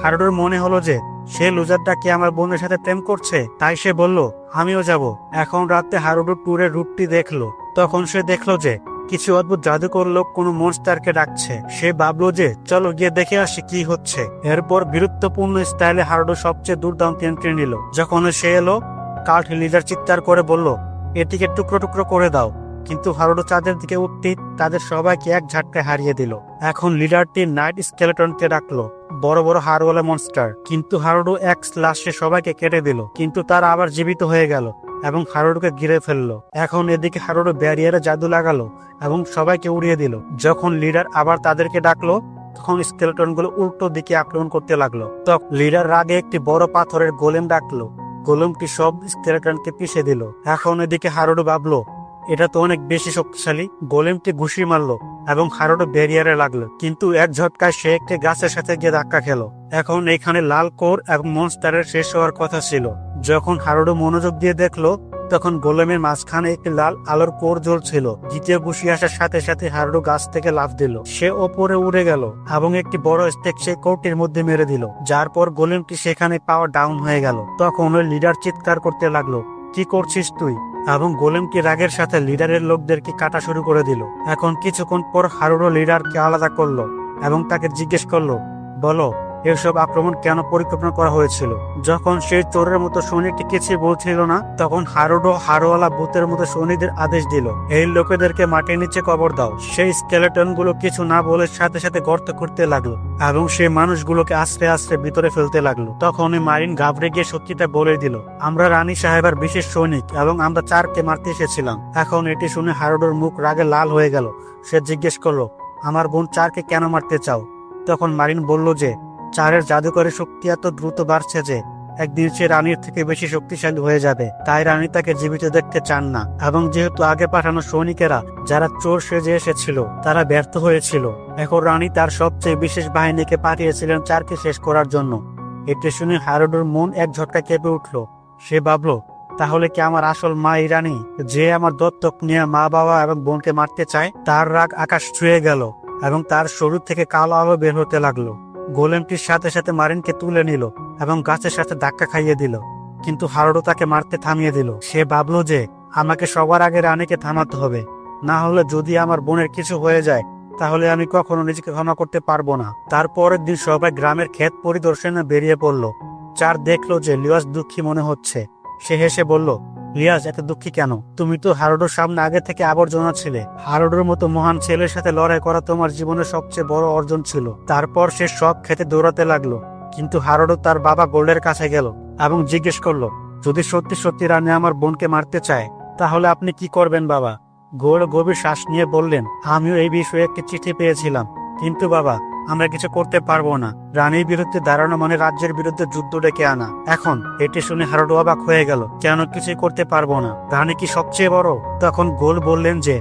হারুডোর মনে হলো যে সে লুজারটা কি আমার বোনের সাথে প্রেম করছে, তাই সে বলল, আমিও যাব। এখন রাতে হারুডো ট্যুরের রুটটি দেখলো। তখন সে দেখলো যে কিছু অদ্ভুত জাদুকর লোক কোনো মনস্টারকে ডাকছে। সে ভাবলো যে চলো গিয়ে দেখে আসি কি হচ্ছে। এরপর বীরত্বপূর্ণ স্টাইলে হারুডো সবচেয়ে দুর্দান্ত এন্ট্রি নিল। যখন সে এলো, কাল্ট লিডার চিৎকার করে বলল, এটিকে টুকরো টুকরো করে দাও। কিন্তু হারুডো চাঁদের দিকে উঠতেই তাদের সবাইকে এক ঝাটকায় হারিয়ে দিল। এখন লিডারটি নাইট স্কেলেটনকে ডাকলো, বড় বড় হাড়ওয়ালা মনস্টার। কিন্তু হারুডো এক স্লাশে সবাইকে কেটে দিল, কিন্তু তারা আবার জীবিত হয়ে গেল এবং হারুডোকে ঘিরে ফেললো। এখন এদিকে হারুডো ব্যারিয়ারে জাদু লাগালো এবং সবাইকে উড়িয়ে দিল। যখন লিডার আবার তাদেরকে ডাকলো, তখন স্কেলেটন গুলো উল্টো দিকে আক্রমণ করতে লাগলো। তখন লিডার রাগে একটি বড় পাথরের গোলেম ডাকলো। গোলেমটি সব স্কেলেটনকে পিষে দিল। এখন এদিকে হারুডো ভাবলো, এটা তো অনেক বেশি শক্তিশালী। গোলেমটি ঘুষি মারলো এবং হারুডো ব্যারিয়ারে লাগলো, কিন্তু এক ঝটকায় সে একটি গাছের সাথে গিয়ে ধাক্কা খেলো। এখন এখানে লাল কোর এবং মনস্টারের শেষ হওয়ার কথা ছিল। যখন হারুডো মনোযোগ দিয়ে দেখলো, তখন গোলেমের মাঝখানে একটি লাল আলোর কোর জ্বলছিল। দ্বিতীয় ঘুষি আসার সাথে সাথে হারুডো গাছ থেকে লাফ দিল। সে ওপরে উড়ে গেল এবং একটি বড় স্টেক সে কোর্টের মধ্যে মেরে দিল, যার পর গোলেমটি সেখানে পাওয়ার ডাউন হয়ে গেল। তখন ওই লিডার চিৎকার করতে লাগলো, কি করছিস তুই? এবং গোলেমটি রাগের সাথে লিডারের লোকদেরকে কাটা শুরু করে দিল। এখন কিছুক্ষণ পর হারুডো লিডারকে আলাদা করলো এবং তাকে জিজ্ঞেস করলো, বলো এসব আক্রমণ কেন পরিকল্পনা করা হয়েছিল? যখন সেই চোরের মতো সৈনিকটি কিছু বলছিল না, তখন হারুডো হারওয়ালা ভূতের মতো সৈনিকদের আদেশ দিল, এই লোকেদেরকে মাটির নিচে কবর দাও। সেই স্কেলেটন গুলো কিছু না বলে সাথে সাথে গর্ত করতে লাগলো এবং সেই মানুষগুলোকে আস্তে আস্তে ভিতরে ফেলতে লাগলো। তখন মারিন ঘাবড়ে গিয়ে সত্যিটা বলে দিল, আমরা রানী সাহেবের বিশেষ সৈনিক এবং আমরা 4কে মারতে এসেছিলাম। এখন এটি শুনে হারুডোর মুখ রাগে লাল হয়ে গেল। সে জিজ্ঞেস করলো, আমার বোন 4কে কেন মারতে চাও? তখন মারিন বলল যে 4-এর জাদুকরী শক্তি এত দ্রুত বাড়ছে যে একদিন সে রানীর থেকে বেশি শক্তিশালী হয়ে যাবে, তাই রানী তাকে জীবিত দেখতে চান না। এবং যেহেতু আগে পাঠানো সৈনিকেরা যারা চোর সেজে এসেছিল তারা ব্যর্থ হয়েছিল, এখন রানী তার সবচেয়ে বিশেষ বাহিনীকে পাঠিয়েছিলেন 4কে শেষ করার জন্য। এটি শুনে হারুডোর মন এক ঝটকা কেঁপে উঠল। সে ভাবল, তাহলে কি আমার আসল মা এই রানী, যে আমার দত্তক নিয়ে মা বাবা এবং বোনকে মারতে চায়? তার রাগ আকাশ ছুঁয়ে গেল এবং তার শরীর থেকে কালো আলো বের হতে লাগলো। গোলেমটির সাথে সাথে মারিনকে তুলে নিল এবং গাছের সাথে ধাক্কা খাইয়ে দিল, কিন্তু হারুডো তাকে মারতে থামিয়ে দিল। সে ভাবলো যে আমাকে সবার আগে রানীকে থামাতে হবে, না হলে যদি আমার বোনের কিছু হয়ে যায় তাহলে আমি কখনো নিজেকে ক্ষমা করতে পারবো না। তারপরের দিন সবাই গ্রামের ক্ষেত পরিদর্শনে বেরিয়ে পড়লো। 4 দেখলো যে লিয়াস দুঃখী মনে হচ্ছে। সে হেসে বলল, লিয়াস এত দুঃখী কেন? তুমি তো হারুডোর সামনে আগে থেকে আবর্জনা ছিলে। হারুডোর মতো মহান ছেলের সাথে লড়াই করা তোমার জীবনের সবচেয়ে বড় অর্জন ছিল। তারপর সে সব খেতে দৌড়াতে লাগলো, কিন্তু হারুডো তার বাবা গোল্ডের কাছে গেল এবং জিজ্ঞেস করলো, যদি সত্যি সত্যি রানী আমার বোনকে মারতে চায় তাহলে আপনি কি করবেন বাবা? গোল্ড গভীর শ্বাস নিয়ে বললেন, আমিও এই বিষয়ে একটি চিঠি পেয়েছিলাম, কিন্তু বাবা আমরা কিছু করতে পারবো না। রানীর বিরুদ্ধে দাঁড়ানো মানে রাজ্যের বিরুদ্ধে যুদ্ধ ডেকে আনা। এখন এটি শুনে হারুডো অবাক হয়ে গেল, কেন কিছুই করতে পারবো না? রানী কি সবচেয়ে বড়? তখন গোল বললেন যে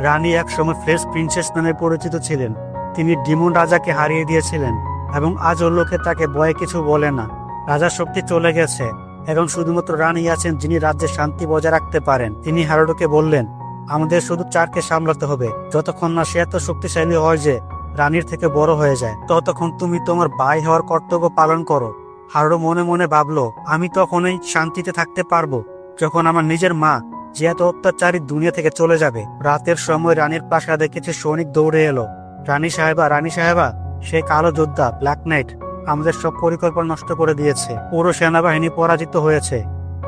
রানী এক সময় ফ্রেশ প্রিন্সেস নামে পরিচিত ছিলেন। তিনি ডিমন রাজাকে হারিয়ে দিয়েছিলেন এবং আজও লোকে তাকে ভয়ে কিছু বলে না। রাজার শক্তি চলে গেছে, এখন শুধুমাত্র রানী আছেন যিনি রাজ্যের শান্তি বজায় রাখতে পারেন। তিনি হারুডোকে বললেন, আমাদের শুধু 4কে সামলাতে হবে, যতক্ষণ না সে এত শক্তিশালী হয় যে রানীর থেকে বড় হয়ে যায়, ততক্ষণ তুমি তোমার ভাই হওয়ার কর্তব্য পালন করো। হারুডো মনে মনে ভাবলো, আমি তখনই শান্তিতে থাকতে পারবো যখন আমার নিজের মা, যে এত অত্যাচারী দুনিয়া থেকে চলে যাবে। রাতের সময় রানীর প্রাসাদে কিছু সৈনিক দৌড়ে এলো। রানী সাহেবা, রানী সাহেবা, সে কালো যোদ্ধা ব্ল্যাক নাইট আমাদের সব পরিকল্পনা নষ্ট করে দিয়েছে। পুরো সেনাবাহিনী পরাজিত হয়েছে।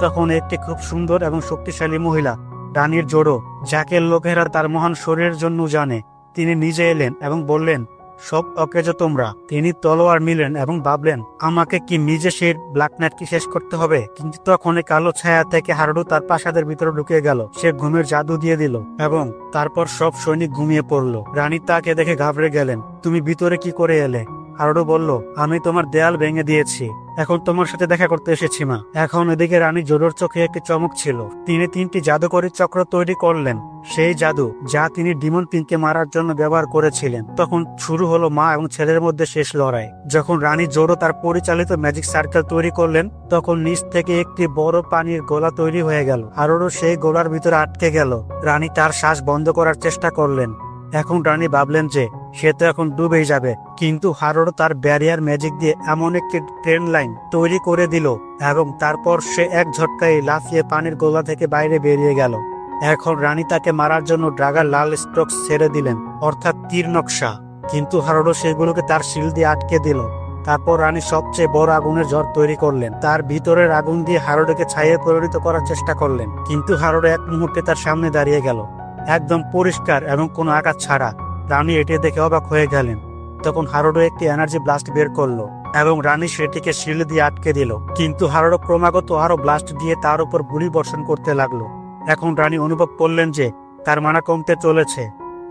তখন একটি খুব সুন্দর এবং শক্তিশালী মহিলা, রানীর জোড়ো, যাকে লোকেরা তার মহান শরীরের জন্য জানে, তিনি নিজে এলেন এবং বললেন, সব অকেজ তোমরা। তিনি তলোয়ার নিলেন এবং ভাবলেন, আমাকে কি নিজে সেই ব্ল্যাক নাইটকে শেষ করতে হবে? কিন্তু তখন কালো ছায়া থেকে হারুডো তার প্রাসাদের ভিতরে ঢুকে গেল। সে ঘুমের জাদু দিয়ে দিল এবং তারপর সব সৈনিক ঘুমিয়ে পড়লো। রানী তাকে দেখে ঘাবড়ে গেলেন, তুমি ভিতরে কি করে এলে? হারুডো বলল, আমি তোমার দেয়াল ভেঙে দিয়েছি, এখন তোমার সাথে দেখা করতে এসেছি মা। এখন এদিকে রানী জোড়োর চোখে একটি চমক ছিল। তিনি 3টি জাদুকরী চক্র তৈরি করলেন, সেই জাদু যা তিনি ডিমন পিংকে মারার জন্য ব্যবহার করেছিলেন। তখন শুরু হলো মা এবং ছেলের মধ্যে শেষ লড়াই। যখন রানী জোড়ো তার পরিচালিত ম্যাজিক সার্কেল তৈরি করলেন, তখন নিচ থেকে একটি বড় পানির গোলা তৈরি হয়ে গেল। হারুডো সেই গোলার ভিতরে আটকে গেল। রানী তার শ্বাস বন্ধ করার চেষ্টা করলেন। এখন রানী ভাবলেন যে সে তো এখন ডুবেই যাবে, কিন্তু হারুডো তার ব্যারিয়ার ম্যাজিক দিয়ে এমন একটি ট্রেন লাইন তৈরি করে দিল এবং তারপর সে এক ঝটকায় লাফিয়ে পানির গোলা থেকে বাইরে বেরিয়ে গেল। এখন রানী তাকে মারার জন্য ড্রাগার লাল স্ট্রোক ছেড়ে দিলেন, অর্থাৎ তীর নকশা, কিন্তু হারুডো সেগুলোকে তার শিল দিয়ে আটকে দিল। তারপর রানী সবচেয়ে বড় আগুনের ঝড় তৈরি করলেন। তার ভিতরের আগুন দিয়ে হারুডোকে ছাইয়ে পরিণত করার চেষ্টা করলেন, কিন্তু হারুডো এক মুহূর্তে তার সামনে দাঁড়িয়ে গেল, একদম পরিষ্কার এবং কোনো আঘাত ছাড়া। রানী এটি দেখে অবাক হয়ে গেলেন। তখন হারুডো একটি এনার্জি ব্লাস্ট বের করলো এবং রানী সেটিকে শিল দিয়ে আটকে দিল, কিন্তু হারুডো ক্রমাগত আরো ব্লাস্ট দিয়ে তার উপর গুলি বর্ষণ করতে লাগলো। এখন রানী অনুভব করলেন যে তার মানা কমতে চলেছে।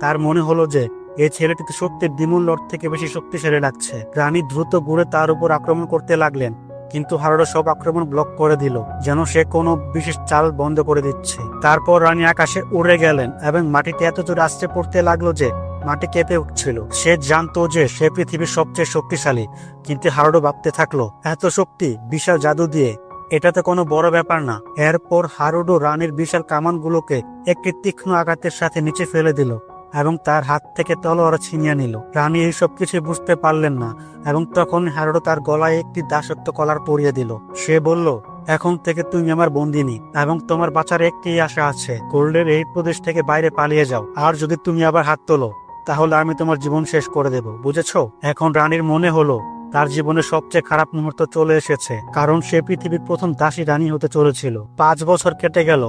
তার মনে হলো যে এই ছেলেটিতে সত্যি ডিমন লর্ড থেকে বেশি শক্তিশালী লাগছে। রানী দ্রুত ঘুরে তার উপর আক্রমণ করতে লাগলেন, কিন্তু হারুডো সব আক্রমণ ব্লক করে দিল, যেন সে কোনো বিশেষ চাল বন্ধ করে দিচ্ছে। তারপর রানী আকাশে উড়ে গেলেন এবং মাটিতে এত জোরে আছড়ে পড়তে লাগলো যে মাটি কেঁপে উঠছিল। সে জানতো যে সে পৃথিবীর সবচেয়ে শক্তিশালী, কিন্তু হারুডো ভাবতে থাকলো, এত শক্তি বিশাল জাদু দিয়ে এটাতে কোনো বড় ব্যাপার না। এরপর হারুডো রানীর বিশাল কামানগুলোকে একটি তীক্ষ্ণ আঘাতের সাথে নিচে ফেলে দিল এবং তার হাত থেকে তলোয়ার ছিনিয়ে নিল। রানী এইসব কিছু বুঝতে পারলেন না এবং তখন হারুডো তার গলায় একটি দাসত্ব কলার পরিয়ে দিল। সে বলল, এখন থেকে তুমি আমার বন্দিনী এবং তোমার বাঁচার একটি আশা আছে। গোল্ডের এই প্রদেশ থেকে বাইরে পালিয়ে যাও, আর যদি তুমি আবার হাত তোলো তাহলে আমি তোমার জীবন শেষ করে দেব, বুঝেছো? এখন রানীর মনে হলো তার জীবনে সবচেয়ে খারাপ মুহূর্ত চলে এসেছে, কারণ সে পৃথিবীর প্রথম দাসী রানী হতে চলেছিল। 5 বছর কেটে গেল।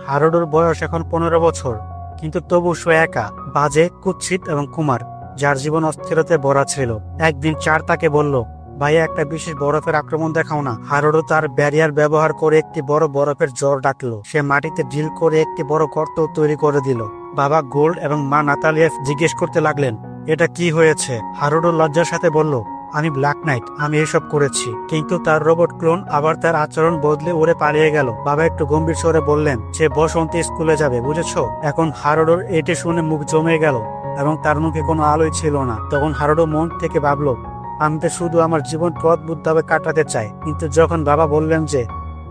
হারুডোর বয়স এখন 15 বছর, কিন্তু তবু সে একা, বাজে, কুৎসিত এবং কুমার, যার জীবন অস্থিরতায় ভরা ছিল। একদিন চার তাকে বলল, ভাইয়া একটা বিশেষ বরফের আক্রমণ দেখাও না। হারুডো তার ব্যারিয়ার ব্যবহার করে একটি বড় বরফের জ্বর ডাকলো। সে মাটিতে ড্রিল করে একটি বড় গর্ত তৈরি করে দিল। বাবা গোল্ড এবং মা নাতালিয়া জিজ্ঞেস করতে লাগলেন, এটা কি হয়েছে? হারুডো লজ্জার সাথে বলল, আমি ব্ল্যাক নাইট, আমি এসব করেছি। কিন্তু তার রোবট ক্লোন আবার তার আচরণ বদলে উড়ে পালিয়ে গেল। বাবা একটু গম্ভীর স্বরে বললেন, সে বসন্তে স্কুলে যাবে, বুঝেছো? এখন হারুডোর এটি শুনে মুখ জমে গেল এবং তার মুখে কোনো আলোই ছিল না। তখন হারুডো মন থেকে ভাবলো, আমি তো শুধু আমার জীবনকে অদ্ভুতভাবে কাটাতে চাই। কিন্তু যখন বাবা বললেন যে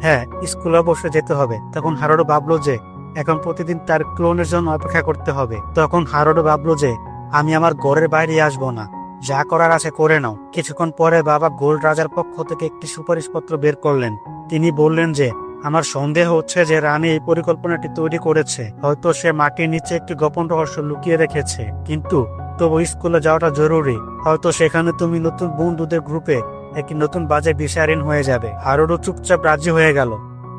হ্যাঁ, স্কুলে অবশ্যই যেতে হবে, তখন হারুডো ভাবলো যে এখন প্রতিদিন তার ক্লোনের জন্য অপেক্ষা করতে হবে। তখন হারুডো ভাবলো যে আমি আমার ঘরের বাইরে আসবো না, যা করার আছে করে নাও। কিছুক্ষণ পরে বাবা গোল্ড রাজার পক্ষ থেকে একটি সুপারিশপত্র বের করলেন। তিনি বললেন যে আমার সন্দেহ হচ্ছে যে রানী এই পরিকল্পনাটি তৈরি করেছে। হয়তো সে মাটির নিচে একটি গোপন রহস্য লুকিয়ে রেখেছে, কিন্তু তবু স্কুলে যাওয়াটা জরুরি। হয়তো সেখানে তুমি নতুন বন্ধুদের গ্রুপে একটি নতুন বাজে বিচারহীন হয়ে যাবে। হারুডো চুপচাপ রাজি হয়ে গেল।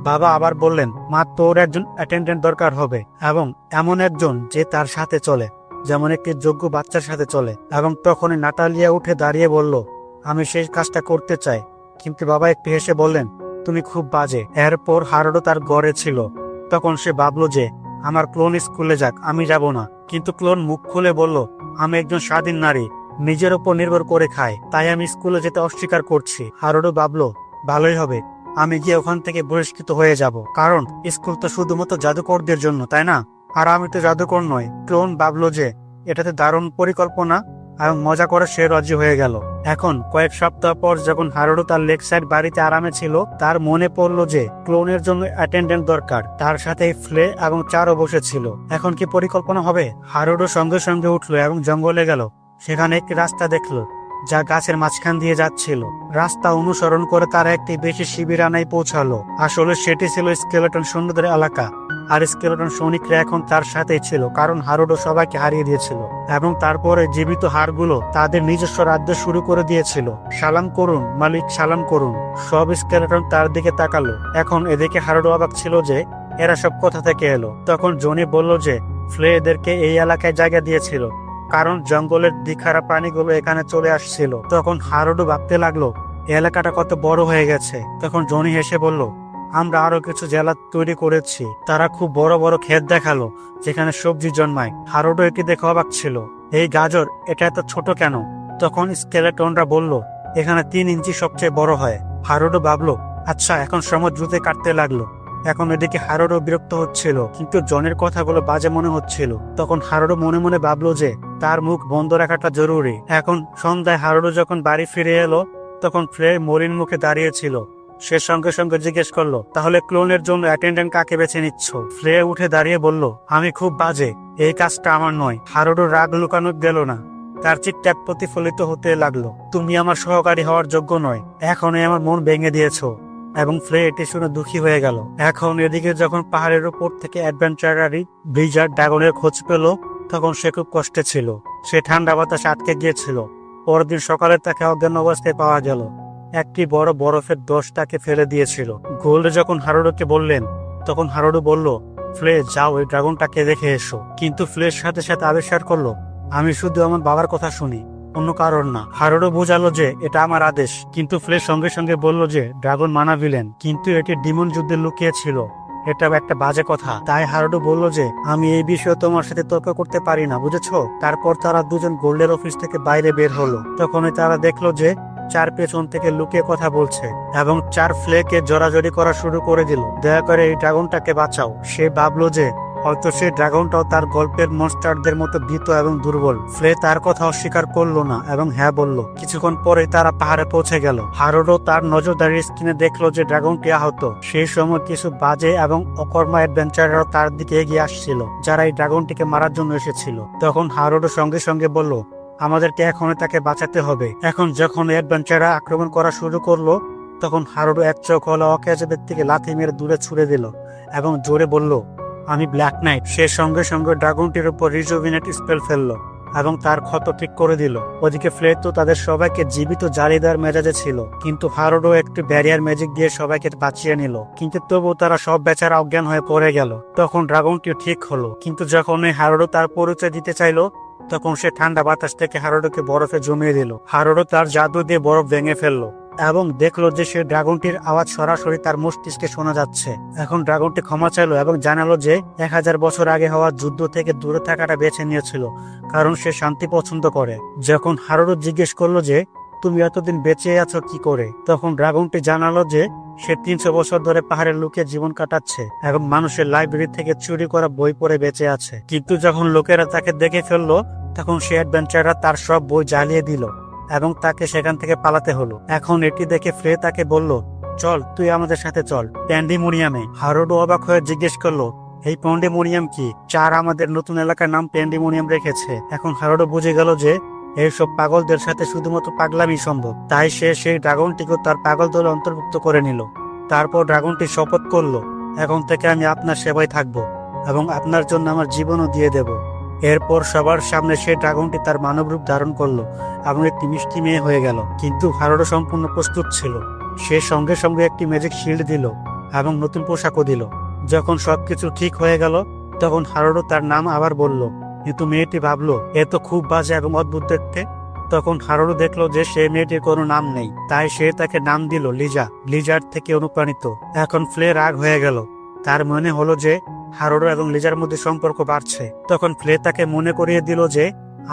বাবা আবার বললেন, মা, তোর একজন অ্যাটেন্ডেন্ট দরকার হবে, এবং এমন একজন যে তার সাথে চলে, যেমন একটি যোগ্য বাচ্চার সাথে চলে। এবং তখনই নাতালিয়া উঠে দাঁড়িয়ে বলল, আমি সেই কাজটা করতে চাই। কিন্তু বাবা একটু হেসে বললেন, তুমি খুব বাজে। এরপর হারুডো তার ঘরে ছিল। তখন সে ভাবলো যে আমার ক্লোন স্কুলে যাক, আমি যাব না। কিন্তু ক্লোন মুখ খুলে বলল, আমি একজন স্বাধীন নারী, নিজের উপর নির্ভর করে খাই, তাই আমি স্কুলে যেতে অস্বীকার করছি। হারুডো ভাবলো, ভালোই হবে, আমি গিয়ে ওখান থেকে বহিষ্কৃত হয়ে যাব, কারণ স্কুল তো শুধুমাত্র জাদুকরদের জন্য, তাই না? আর আমি তো জাদুকর নই। ক্লোন ভাবলো যে এটাতে দারুণ পরিকল্পনা এবং মজা করে সে রাজি হয়ে গেল। এখন কয়েক সপ্তাহ পর যখন হারুডো তার লেক সাইড বাড়িতে আরামে ছিল, তার মনে পড়লো যে ক্লোনের জন্য অ্যাটেন্ডেন্ট দরকার। তার সাথে ফ্লে এবং চারও বসেছিল। এখন কি পরিকল্পনা হবে? হারুডো সঙ্গে সঙ্গে উঠলো এবং জঙ্গলে গেল। সেখানে একটি রাস্তা দেখলো যা গাছের মাঝখান দিয়ে যাচ্ছিল। রাস্তা অনুসরণ করে তারা একটি বেশি শিবিরানায় পৌঁছালো। আসলে সেটি ছিল স্কেলেটন সৈন্যদের এলাকা, আর স্কেলেটন সৈনিকরা এখন তার সাথেই ছিল, কারণ হারুডো সবাইকে হারিয়ে দিয়েছিল এবং তারপরে জীবিত হাড়গুলো তাদের নিজস্ব রাজ্য শুরু করে দিয়েছিল। সালাম করুন মালিক, সালাম করুন। সব স্কেলেটন তার দিকে তাকালো। এখন এদিকে হারুডো অবাক ছিল যে এরা সব কোথা থেকে এলো। তখন জনি বলল যে ফ্লে এদেরকে এই এলাকায় জায়গা দিয়েছিল, কারণ জঙ্গলের দিখারা প্রাণীগুলো এখানে চলে আসছিল। তখন হারুডো ভাবতে লাগলো এলাকাটা কত বড় হয়ে গেছে। তখন জনি হেসে বলল, আমরা আরো কিছু জেলা তৈরি করেছি। তারা খুব বড় বড় ক্ষেত দেখালো যেখানে সবজি জন্মায়। হারুডো এটি দেখে অবাক ছিল। এই গাজর, এটা এত ছোট কেন? তখন স্কেলেটনরা বলল, এখানে 3 ইঞ্চি সবচেয়ে বড় হয়। হারুডো ভাবলো, আচ্ছা, এখন সময় দ্রুত কাটতে লাগলো। এখন এদিকে হারুডো বিরক্ত হচ্ছিল, কিন্তু জনের কথাগুলো বাজে মনে হচ্ছিল। তখন হারুডো মনে মনে ভাবলো যে তার মুখ বন্ধ রাখাটা জরুরি। এখন সন্ধ্যায় হারুডো যখন বাড়ি ফিরে এলো, তখন ফ্লে মলিন মুখে দাঁড়িয়ে ছিল। সে সঙ্গে সঙ্গে জিজ্ঞেস করলো, তাহলে ক্লোনের জন্য অ্যাটেন্ডেন্ট কাকে বেছে নিচ্ছ? ফ্লে উঠে দাঁড়িয়ে বলল, আমি খুব বাজে, এই কাজটা আমার নয়। হারুডো রাগ লুকানো গেল না, তার চিৎকার প্রতিফলিত হতে লাগলো, তুমি আমার সহকারী হওয়ার যোগ্য নয়, এখনই আমার মন ভেঙে দিয়েছো। এবং ফ্লে এটি শুনে দুঃখী হয়ে গেল। এখন এদিকে যখন পাহাড়ের উপর থেকে অ্যাডভেঞ্চারারি ব্লিজার্ড ড্রাগনের খোঁজ পেল, তখন সে খুব কষ্টে ছিল। সে ঠান্ডা বাতাসে আটকে গিয়েছিল। পরের দিন সকালে তাকে অজ্ঞান অবস্থায় পাওয়া গেল। একটি বড় বরফের দোষ তাকে ফেলে দিয়েছিল। গোল্ড যখন হারুডোকে বললেন, তখন হারুডো বলল, ফ্লে, যাও এই ড্রাগনটাকে দেখে এসো। কিন্তু ফ্লের সাথে সাথে আবিষ্কার করলো, আমি শুধু আমার বাবার কথা শুনি, অন্য কারণ না। হারুডো বোঝালো যে এটা আমার আদেশ, কিন্তু ফ্লে সঙ্গে সঙ্গে বলল যে ড্রাগন মানা ভিলেন, কিন্তু এটি ডিমন যুদ্ধে লুকিয়ে ছিল, এটা একটা বাজে কথা। তাই হারুডো বলল যে আমি এই বিষয়ে তোমার সাথে তর্ক করতে পারি না, বুঝেছো? তারপর তারা দুজন গোল্ডের অফিস থেকে বাইরে বের হলো। তখনই তারা দেখলো যে চার পেছন থেকে লুকিয়ে কথা বলছে এবং চার ফ্লেকে জড়াজড়ি করা শুরু করে দিল। দয়া করে এই ড্রাগনটাকে বাঁচাও। সে ভাবলো যে হয়তো সেই ড্রাগনটাও তার গল্পের মনস্টারদের মতো ভীত এবং দুর্বল। ফ্লে তার কথা অস্বীকার করলো না এবং হ্যাঁ বলল। কিছুক্ষণ পরে তারা পাহাড়ে পৌঁছে গেল। হারুডো তার নজরদারির স্ক্রিনে দেখলো যে ড্রাগনটি আহত। সেই সময় কিছু বাজে এবং অকর্মা অ্যাডভেঞ্চাররা তার দিকে এগিয়ে আসছিল, যারা এই ড্রাগনটিকে মারার জন্য এসেছিল। তখন হারুডো সঙ্গে সঙ্গে বলল, আমাদেরকে এখনই তাকে বাঁচাতে হবে। এখন যখন অ্যাডভেঞ্চাররা আক্রমণ করা শুরু করলো, তখন হারুডো এক চোখ হলো অকেজ ব্যক্তিকে লাথি মেরে দূরে ছুড়ে দিল এবং জোরে বলল, আমি ব্ল্যাক নাইট। সে সঙ্গে সঙ্গে ড্রাগনটির উপর রিজুভিনেট স্পেল ফেললো এবং তার ক্ষত ঠিক করে দিল। ওদিকে ফ্লে তো তাদের সবাইকে জীবিত জ্বালিয়ে দেওয়ার মেজাজে ছিল, কিন্তু হারুডো একটু ব্যারিয়ার ম্যাজিক দিয়ে সবাইকে বাঁচিয়ে নিল। কিন্তু তবু তারা সব বেচারা অজ্ঞান হয়ে পড়ে গেল। তখন ড্রাগনটি ঠিক হলো, কিন্তু যখন হারুডো তার পরিচয় দিতে চাইলো, তখন সে ঠান্ডা বাতাস থেকে হারুডোকে বরফে জমিয়ে দিল। হারুডো তার জাদু দিয়ে বরফ ভেঙে ফেললো এবং দেখলো যে সে ড্রাগনটির আওয়াজ সরাসরি তার মস্তিষ্কে শোনা যাচ্ছে। এখন ড্রাগনটি ক্ষমা চাইলো এবং জানালো যে 1000 বছর আগে হওয়া যুদ্ধ থেকে দূরে থাকাটা বেছে নিয়েছিল, কারণ সে শান্তি পছন্দ করে। যখন হারুডো জিজ্ঞেস করলো যে তুমি এতদিন বেঁচে আছো কি করে, তখন ড্রাগনটি জানালো যে সে 300 বছর ধরে পাহাড়ে লুকিয়ে জীবন কাটাচ্ছে এবং মানুষের লাইব্রেরি থেকে চুরি করা বই পড়ে বেঁচে আছে। কিন্তু যখন লোকেরা তাকে দেখে ফেললো, তখন সে অ্যাডভেঞ্চাররা তার সব বই জ্বালিয়ে দিল এবং তাকে সেখান থেকে পালাতে হলো। এখন এটি দেখে ফ্লে তাকে বলল, চল তুই আমাদের সাথে চল প্যান্ডিমোনিয়ামে। হারুডো অবাক হয়ে জিজ্ঞেস করলো, এই প্যান্ডিমোনিয়াম কি? চার আমাদের নতুন এলাকার নাম প্যান্ডিমোনিয়াম রেখেছে। এখন হারুডো বুঝে গেল যে এইসব পাগলদের সাথে শুধুমাত্র পাগলামি সম্ভব। তাই সে সেই ড্রাগনটিকে তার পাগল দলে অন্তর্ভুক্ত করে নিল। তারপর ড্রাগনটি শপথ করলো, এখন থেকে আমি আপনার সেবায় থাকবো এবং আপনার জন্য আমার জীবনও দিয়ে দেব। এরপর সবার সামনে সে ড্রাগনটি তার মানব রূপ ধারণ করলো এবং একটি মিষ্টি মেয়ে হয়ে গেল। কিন্তু হারুডো সম্পূর্ণ প্রস্তুত ছিল। সে সঙ্গে সঙ্গে একটি ম্যাজিক শিল্ড দিল এবং নতুন পোশাকও দিল। যখন সবকিছু ঠিক হয়ে গেল, তখন হারুডো তার নাম আবার বলল, কিন্তু মেয়েটি ভাবলো এ তো খুব বাজে এবং অদ্ভুত দেখতে। তখন হারুডো দেখলো যে সে মেয়েটির কোনো নাম নেই, তাই সে তাকে নাম দিল লিজা, লিজার থেকে অনুপ্রাণিত। এখন ফ্লে রাগ হয়ে গেল। তার মনে হলো যে হারুডো এবং লিজার মধ্যে সম্পর্ক বাড়ছে। তখন ফ্লে তাকে মনে করিয়ে দিল যে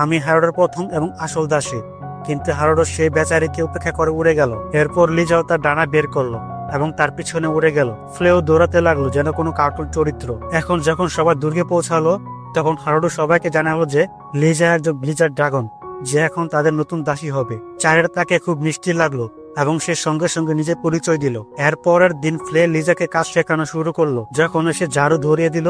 আমি হারুডোর প্রথম এবং আসল দাসী। কিন্তু হারুডো সেই বেচারিকে উপেক্ষা করে উড়ে গেল। এরপর লিজাও তার ডানা বের করলো এবং তার পিছনে উড়ে গেল। ফ্লেও দৌড়াতে লাগলো যেন কোনো কার্টুন চরিত্র। এখন যখন সবাই দুর্গে পৌঁছালো, তখন হারুডো সবাইকে জানালো যে লিজা একজন ব্লিজার ড্রাগন, যে এখন তাদের নতুন দাসী হবে। চারের তাকে খুব মিষ্টি লাগলো এবং সে সঙ্গে সঙ্গে নিজে পরিচয় দিল। এরপরের দিন ফ্লে লিজাকে কাজ শেখানো শুরু করলো। যখন সে ঝাড়ু ধরিয়ে দিল,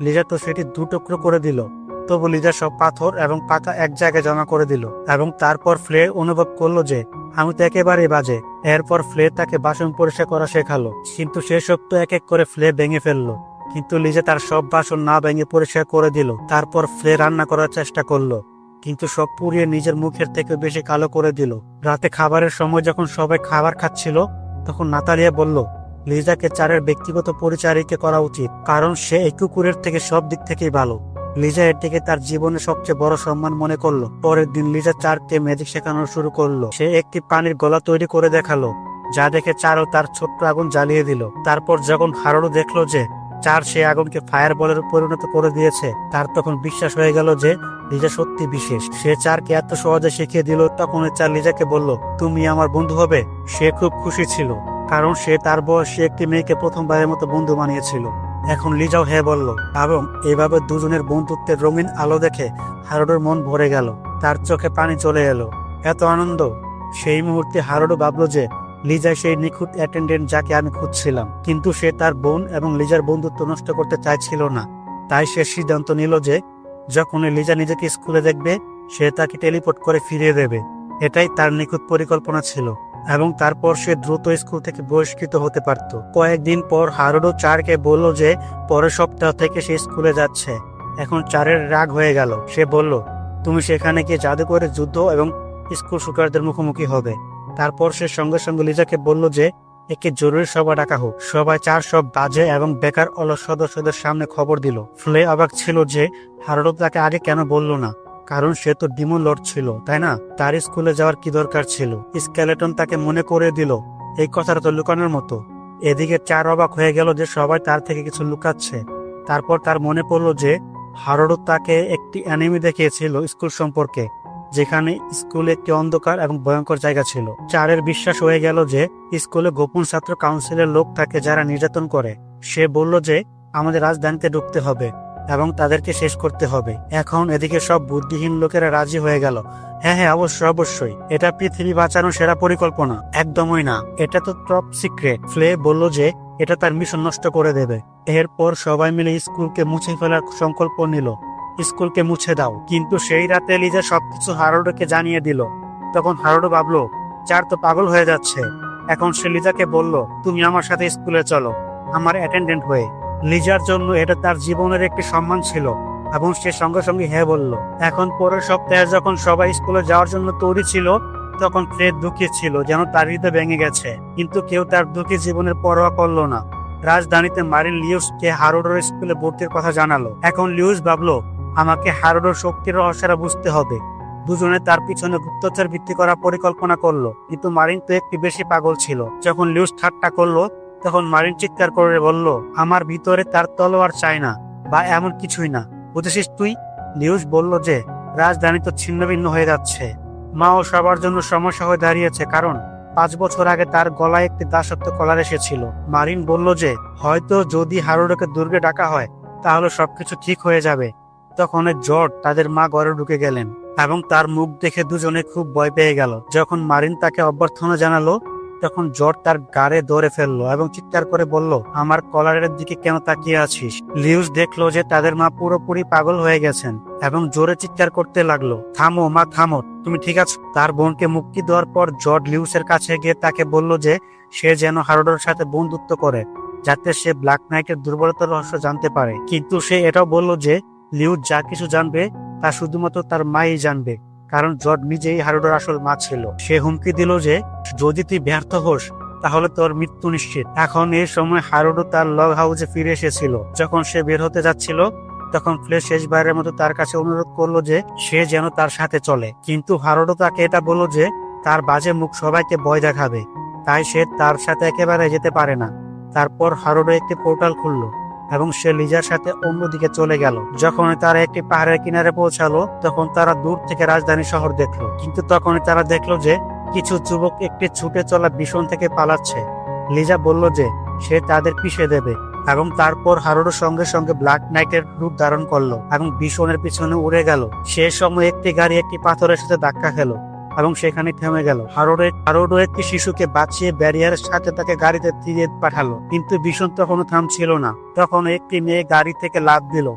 লিজা তো সেটি দুটুকরো করে দিল। তবু লিজা সব পাথর এবং পাতা এক জায়গায় জমা করে দিল এবং তারপর ফ্লে অনুভব করলো যে আমি তো একেবারেই বাজে। এরপর ফ্লে তাকে বাসন পরিষ্কার করা শেখালো, কিন্তু সে সব তো এক এক করে ফ্লে ভেঙে ফেললো। কিন্তু লিজা তার সব বাসন না ভেঙে পরিষ্কার করে দিল। তারপর ফ্লে রান্না করার চেষ্টা করলো, কিন্তু সব পুড়িয়ে নিজের মুখের থেকে বেশি কালো করে দিল। রাতে খাবারের সময় যখন সবাই খাবার খাচ্ছিল, তখন নাতালিয়া বলল লিজাকে চারের ব্যক্তিগত পরিচারিকা করা উচিত, কারণ সে এই কুকুরের থেকে সব দিক থেকেই ভালো। লিজা এটিকে তার জীবনের সবচেয়ে বড় সম্মান মনে করলো। পরের দিন লিজা চারকে ম্যাজিক শেখানো শুরু করলো। সে একটি পানির গলা তৈরি করে দেখালো, যা দেখে চারও তার ছোট্ট আগুন জ্বালিয়ে দিল। তারপর যখন হারুডো দেখলো যে চার সে আগুনকে ফায়ার বলের পরিণত করে দিয়েছে, তার তখন বিশ্বাস হয়ে গেল যে লিজা সত্যি বিশেষ। সে চারকে এত সহজে শিখিয়ে দিল। তখন চার লিজাকে বলল, তুমি আমার বন্ধু হবে। সে খুব খুশি ছিল, কারণ সে তার বয়সী একটি মেয়েকে প্রথমবারের মতো বন্ধু বানিয়েছিল। এখন লিজাও হ্যাঁ বলল এবং এভাবে দুজনের বন্ধুত্বের রঙিন আলো দেখে হারুডোর মন ভরে গেল। তার চোখে পানি চলে এলো, এত আনন্দ। সেই মুহূর্তে হারুডো ভাবলো যে লিজা সেই নিখুঁত অ্যাটেন্ডেন্ট যাকে আমি খুঁজছিলাম। কিন্তু সে তার বোন এবং লিজার বন্ধুত্ব নষ্ট করতে চাইছিল না। তাই সে সিদ্ধান্ত নিল যে যখন লিজা নিজেকে স্কুলে দেখবে, সে তাকে টেলিপোর্ট করে ফিরিয়ে দেবে। এটাই তার নিখুঁত পরিকল্পনা ছিল এবং তারপর সে দ্রুত স্কুল থেকে বহিষ্কৃত হতে পারত। কয়েকদিন পর হারুডো চারকে বলল যে পরের সপ্তাহ থেকে সে স্কুলে যাচ্ছে। এখন চারের রাগ হয়ে গেল। সে বলল, তুমি সেখানে গিয়ে জাদুকরের যুদ্ধ এবং স্কুল শুকারদের মুখোমুখি হবে। তারপর সে সঙ্গে সঙ্গে লিজাকে বলল যে একে জরুরি সভা ডাকা হোক। সবাই চার সব বাজে এবং বেকার অলস সদস্যদের সামনে খবর দিল। ফ্লে অবাক ছিল যে হারুডো তাকে আগে কেন বলল না, কারণ সে তো ডিমন লর্ড ছিল, তাই না? তার স্কুলে যাওয়ার কি দরকার ছিল? স্কেলেটন তাকে মনে করে দিল এই কথাটা তো লুকানোর মতো। এদিকে চার অবাক হয়ে গেল যে সবাই তার থেকে কিছু লুকাচ্ছে। তারপর তার মনে পড়লো যে হারুডো তাকে একটি অ্যানিমে দেখিয়েছিল স্কুল সম্পর্কে, যেখানে স্কুলে একটি অন্ধকার এবং ভয়ঙ্কর জায়গা ছিল। চারের বিশ্বাস হয়ে গেল যে স্কুলে গোপন ছাত্র কাউন্সিলের লোক থাকে যারা নির্যাতন করে। সে বলল যে আমাদের রাজধানীতে ঢুকতে হবে এবং তাদেরকে শেষ করতে হবে। এখন এদিকে সব বুদ্ধিহীন লোকেরা রাজি হয়ে গেল। হ্যাঁ হ্যাঁ, অবশ্যই অবশ্যই, এটা পৃথিবী বাঁচানোর সেরা পরিকল্পনা। একদমই না, এটা তো টপ সিক্রেট। ফ্লে বলল যে এটা তার মিশন নষ্ট করে দেবে। এরপর সবাই মিলে স্কুলকে মুছে ফেলার সংকল্প নিল। স্কুলকে মুছে দাও। কিন্তু সেই রাতে লিজা সবকিছু হারুডোকে জানিয়ে দিল। তখন হারুডো ভাবলো চার তো পাগল হয়ে যাচ্ছে। এখন সে লিজাকে বলল, তুমি আমার সাথে স্কুলে চলো, আমার অ্যাটেন্ডেন্ট হয়ে। লিজার জন্য এটা তার জীবনের একটি সম্মান ছিল এবং সে সঙ্গে সঙ্গে হ্যাঁ বলল। এখন পরের সপ্তাহে যখন সবাই স্কুলে যাওয়ার জন্য তৈরি ছিল, তখন ফ্রেড দুঃখী ছিল, যেন তার হৃদয় ভেঙে গেছে। কিন্তু কেউ তার দুঃখী জীবনের পরোয়া করলো না। রাজধানীতে মারিন লিউসকে হারুডোর স্কুলে ভর্তির কথা জানালো। এখন লিউস ভাবলো, আমাকে হারুডোর শক্তির রহস্যটা বুঝতে হবে। দুজনে তার পিছনে গুপ্তচর ভিত্তি করা পরিকল্পনা করলো। কিন্তু মারিন তো একটু বেশি পাগল ছিল। যখন লিউস ঠাট্টা করলো, তখন মারিন চিৎকার করে বলল, আমার ভিতরে তার তলোয়ার চাই না, বা এমন কিছুই না, বুঝেছিস তুই? লিউস বলল যে রাজধানী তো ছিন্ন ভিন্ন হয়ে যাচ্ছে। মাও সবার জন্য সমস্যা হয়ে দাঁড়িয়েছে, কারণ 5 বছর আগে তার গলায় একটি দাসত্ব কলার এসেছিল। মারিন বলল যে হয়তো যদি হারুডোকে দুর্গে ডাকা হয় তাহলে সবকিছু ঠিক হয়ে যাবে। তখন জর্জ তাদের মা ঘরে ঢুকে গেলেন এবং তার মুখ দেখে দুজনে খুব ভয় পেয়ে গেল। যখন মারিন তাকে অভ্যর্থনা জানালো, তখন জর্জ তার গাড়ে ধরে ফেললো এবং চিৎকার করে বলল, আমার কলারের দিকে কেন তাকিয়ে আছিস? লিউস দেখলো যে তাদের মা পুরোপুরি পাগল হয়ে গেছেন এবং জোরে চিৎকার করতে লাগলো, থামো মা, থামো, তুমি ঠিক আছো? তার বোনকে মুক্তি দেওয়ার পর জর্জ লিউসের কাছে গিয়ে তাকে বলল যে সে যেন হারুডোর সাথে বন্ধুত্ব করে, যাতে সে ব্ল্যাক নাইটের দুর্বলতার রহস্য জানতে পারে। কিন্তু সে এটাও বলল যে লিউস যা কিছু জানবে তা শুধুমাত্র তার মাই জানবে, কারণ জর্জ নিজেই হারুডোর আসল মা ছিল। সে হুমকি দিল যে যদি তুই ব্যর্থ হোস তাহলে তোর মৃত্যু নিশ্চিত। এখন এই সময় হারুডো তার লগ হাউসে ফিরে এসেছিল। যখন সে বের হতে যাচ্ছিল, তখন ফ্লে শেষবারের মতো তার কাছে অনুরোধ করলো যে সে যেন তার সাথে চলে। কিন্তু হারুডো তাকে এটা বলল যে তার বাজে মুখ সবাইকে ভয় দেখাবে, তাই সে তার সাথে একেবারে যেতে পারে না। তারপর হারুডো একটি পোর্টাল খুলল এবং সে লিজার সাথে অন্যদিকে চলে গেল। যখন তারা একটি পাহাড়ের কিনারে পৌঁছালো, তখন তারা দূর থেকে রাজধানী শহর দেখলো। কিন্তু তখনই তারা দেখলো যে কিছু যুবক একটি ছুটে চলা বিশন থেকে পালাচ্ছে। লিজা বলল যে সে তাদের পিষে দেবে এবং তারপর হারুডোর সঙ্গে সঙ্গে ব্ল্যাক নাইটের রূপ ধারণ করলো এবং বিশনের পিছনে উড়ে গেল। সে সময় একটি গাড়ি একটি পাথরের সাথে ধাক্কা খেলো এবং সেখানে থেমে গেল। হারুডো একটি শিশুকে বাঁচিয়ে ব্যারিয়ারের সাথে তাকে গাড়িতে ফিরিয়ে পাঠালো। কিন্তু ভীষণ তখনও থামছিল না। তখন একটি মেয়ে গাড়ি থেকে লাফ দিল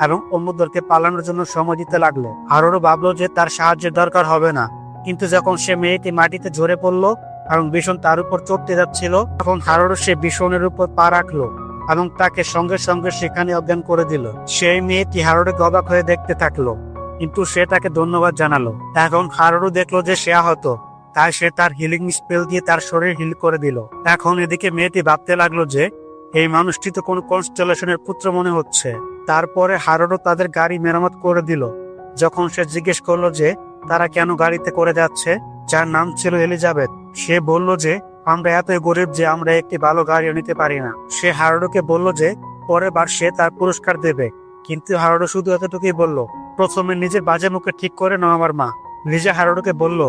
এবং অন্যদেরকে পালানোর জন্য সময় দিতে লাগলো। হারুডো ভাবলো যে তার সাহায্যের দরকার হবে না। কিন্তু যখন সে মেয়েটি মাটিতে ঝরে পড়লো এবং ভীষণ তার উপর চড়তে যাচ্ছিল, তখন হারুডো সে ভীষণের উপর পা রাখলো এবং তাকে সঙ্গে সঙ্গে সেখানে অজ্ঞান করে দিল। সেই মেয়েটি হারুডোকে অবাক হয়ে দেখতে থাকলো, কিন্তু সে তাকে ধন্যবাদ জানালো। এখন হারুডো দেখলো যে সে আহত, তাই সে তার হিলিং স্পেল দিয়ে তার শরীর হিল করে দিল। এখন এদিকে মেয়েটি ভাবতে লাগলো যে এই মানুষটি তো কোনো কনস্টেলেশনের পুত্র মনে হচ্ছে। তারপরে হারুডো তাদের গাড়ি মেরামত করে দিল। যখন সে জিজ্ঞেস করলো যে তারা কেন গাড়িতে করে যাচ্ছে, যার নাম ছিল এলিজাবেথ, সে বলল যে আমরা এতই গরিব যে আমরা একটি ভালো গাড়িও নিতে পারি না। সে হারুডোকে বলল যে পরের বার সে তার পুরস্কার দেবে। কিন্তু হারুডো শুধু এতটুকুই বলল, প্রথমে নিজের বাজে মুখে ঠিক করে নাও আমার মা। লিজা হারুডোকে বলল,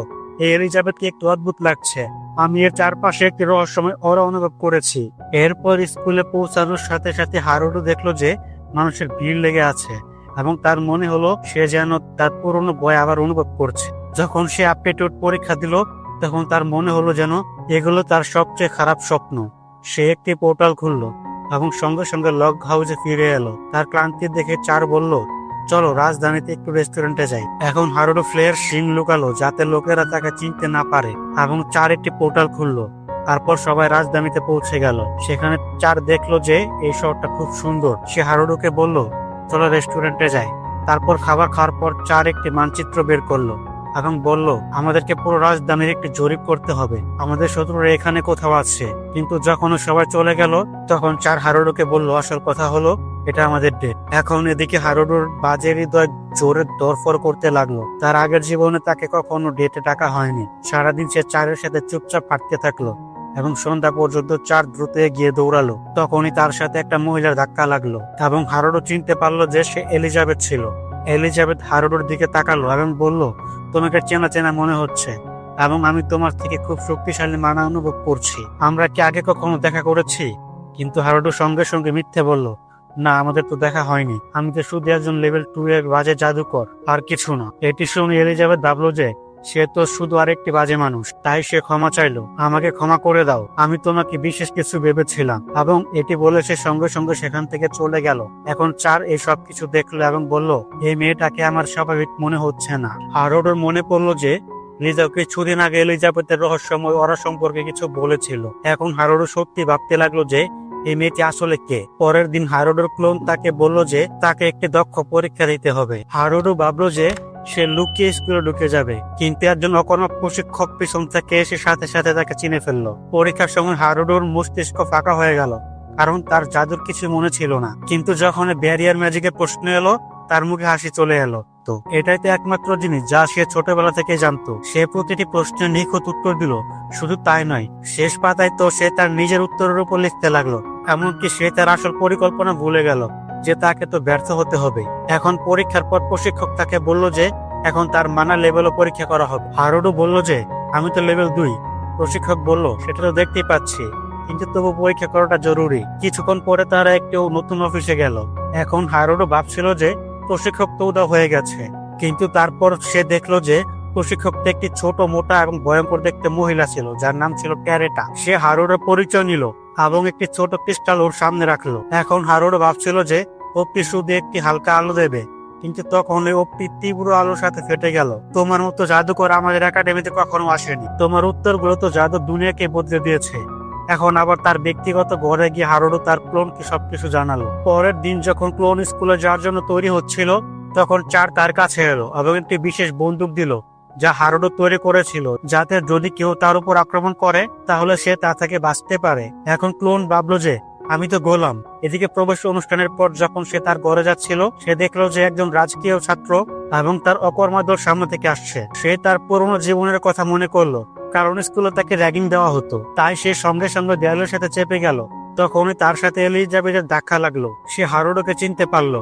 এই এলিজাবেথকে একটু অদ্ভুত লাগছে, আমি এর চারপাশে একটি রহস্যময় অরা অনুভব করেছি। এরপর স্কুলে পৌঁছানোর সাথে সাথে হারুডো দেখলো যে মানুষের ভিড় লেগে আছে এবং তার মনে হলো সে যেন তার পুরনো ভয় আবার অনুভব করছে। যখন সে অ্যাপটিটিউড পরীক্ষা দিল, তখন তার মনে হলো যেন এগুলো তার সবচেয়ে খারাপ স্বপ্ন। সে একটি পোর্টাল খুললো এবং সঙ্গে সঙ্গে লগ হাউসে ফিরে এলো। তার ক্লান্তি দেখে চার বলল, চলো রাজধানীতে একটু রেস্টুরেন্টে যাই। এখন হারুডো ফ্লের সিং লুকালো যাতে লোকেরা তাকে চিনতে না পারে এবং চার একটি পোর্টাল খুললো। তারপর সবাই রাজধানীতে পৌঁছে গেল। সেখানে চার দেখলো যে এই শহরটা খুব সুন্দর। সে হারুডোকে বলল, চলো রেস্টুরেন্টে যাই। তারপর খাবার খাওয়ার পর চার একটি মানচিত্র বের করলো এবং বলল, আমাদেরকে পুরো রাজধানীর একটি জরিপ করতে হবে, আমাদের শত্রুরা এখানে কোথাও আছে। কিন্তু যখন সবাই চলে গেল, তখন চার হারুডোকে বলল, আসল কথা হলো এটা আমাদের ডেট। এখন এদিকে হারুডোর বাজে হৃদয় জোরে দরফর করতে লাগলো। তার আগের জীবনে তাকে কখনো ডেটে ডাকা হয়নি। সারাদিন সে চারের সাথে চুপচাপ হাঁটতে থাকলো এবং সন্ধ্যা পর্যন্ত চার দ্রুত গিয়ে দৌড়ালো। তখনই তার সাথে একটা মহিলার ধাক্কা লাগলো এবং হারুডো চিনতে পারলো যে সে এলিজাবেথ ছিল। এলিজাবেথ হারুডোর দিকে তাকালো এবং বলল, তোমাকে চেনা চেনা মনে হচ্ছে এবং আমি তোমার থেকে খুব শক্তিশালী মানা অনুভব করছি। আমরা কি আগে কখনো দেখা করেছি? কিন্তু হারুডো সঙ্গে সঙ্গে মিথ্যে বলল, না, আমাদের তো দেখা হয়নি, আমি তো শুধু একজন লেভেল 2 এর বাজে জাদুকর, আর কিছু না। এটি শুনে এলিজাবেথ ভাবলো যে সে তো শুধু আরেকটি বাজে মানুষ, তাই সে ক্ষমা চাইলো, আমাকে ক্ষমা করে দাও, আমি তোমাকে বিশেষ কিছু ভেবেছিলাম। এবং এটি বলে সে সঙ্গে সঙ্গে সেখান থেকে চলে গেল। এখন চার এই সব কিছু দেখলো এবং বলল, এই মেয়েটাকে আমার স্বাভাবিক মনে হচ্ছে না। আর ওর মনে পড়লো যে লিজা কিছুদিন আগে এলিজাবেথের রহস্যময় ওরা সম্পর্কে কিছু বলেছিল। এখন হারোডো সত্যি ভাবতে লাগলো যে এই মেয়েটি আসলে কে। পরের দিন হারোডোর ক্লোন তাকে বলল যে তাকে একটি দক্ষ পরীক্ষা দিতে হবে। হারোডো ভাবলো যে সে লুকিয়ে স্কুলে ঢুকে যাবে, কিন্তু একজন অকর্মা প্রশিক্ষক পিছন থেকে এসে সাথে সাথে তাকে চিনে ফেললো। পরীক্ষার সময় হারোডোর মস্তিষ্ক ফাঁকা হয়ে গেল, কারণ তার জাদুর কিছু মনে ছিল না। কিন্তু যখন ব্যারিয়ার ম্যাজিকের প্রশ্ন এলো, তার মুখে হাসি চলে এলো। তো এটাই তো একমাত্র জিনিস যা সে ছোটবেলা থেকে জানতো। সে প্রতিটি প্রশ্নের নিখুঁত উত্তর দিল। শুধু তাই নয়, শেষ পাতায় তো সে তার নিজের উত্তরের উপর লিখতে লাগলো। এমনকি সে তার আসল পরিকল্পনা ভুলে গেল যে তাকে তো ব্যর্থ হতে হবে। এখন পরীক্ষার পর প্রশিক্ষক তাকে বলল যে এখন তার মানা লেভেলও পরীক্ষা করা হবে। হারুডু বলল যে আমি তো লেভেল 2। প্রশিক্ষক বলল সেটা তো দেখতেই পাচ্ছি, কিন্তু তবু পরীক্ষা করাটা জরুরি। কিছুক্ষণ পরে তারা একটি নতুন অফিসে গেল। এখন হারুডু ভাবছিল যে প্রশিক্ষক তো উদা হয়ে গেছে, কিন্তু তারপর সে দেখলো যে প্রশিক্ষকটা একটি ছোট, মোটা এবং ভয়ঙ্কর দেখতে মহিলা ছিল, যার নাম ছিল ক্যারেটা। সে হারুডের পরিচয় নিল এবং একটি ছোট ক্রিস্টাল ওর সামনে রাখলো। এখন হারুডু ভাবছিল যে ওপটি শুধু একটি হালকা আলো দেবে, কিন্তু তখন ওই ওপটি তীব্র আলোর সাথে ফেটে গেল। তোমার মতো জাদুকর আমাদের একাডেমিতে কখনো আসেনি, তোমার উত্তরগুলো তো জাদু দুনিয়াকে বদলে দিয়েছে। এখন আবার তার ব্যক্তিগত ঘরে গিয়ে হারুডু তার ক্লোনকে সবকিছু জানালো। পরের দিন যখন ক্লোন স্কুলে যাওয়ার জন্য তৈরি হচ্ছিল, তখন চার তার কাছে এলো এবং একটি বিশেষ বন্দুক দিল যা হারুডু তৈরি করেছিল, যাতে যদি কেউ তার উপর আক্রমণ করে তাহলে সে তা থেকে বাঁচতে পারে। এখন ক্লোন ভাবলো যে আমি তো গোলাম। এদিকে প্রবেশ অনুষ্ঠানের পর যখন সে তার ঘরে যাচ্ছিল, সে দেখলো যে একজন রাজকীয় ছাত্র এবং তার অকর্মা দল সামনে থেকে আসছে। সে তার পুরনো জীবনের কথা মনে করলো, কারণ স্কুলে তাকে র্যাগিং দেওয়া হতো। তাই সে সঙ্গে সঙ্গে দেয়ালের সাথে চেপে গেল। তখনই তার সাথে এলিজাবেথের ধাক্কা লাগলো। সে হারুডুকে চিনতে পারলো।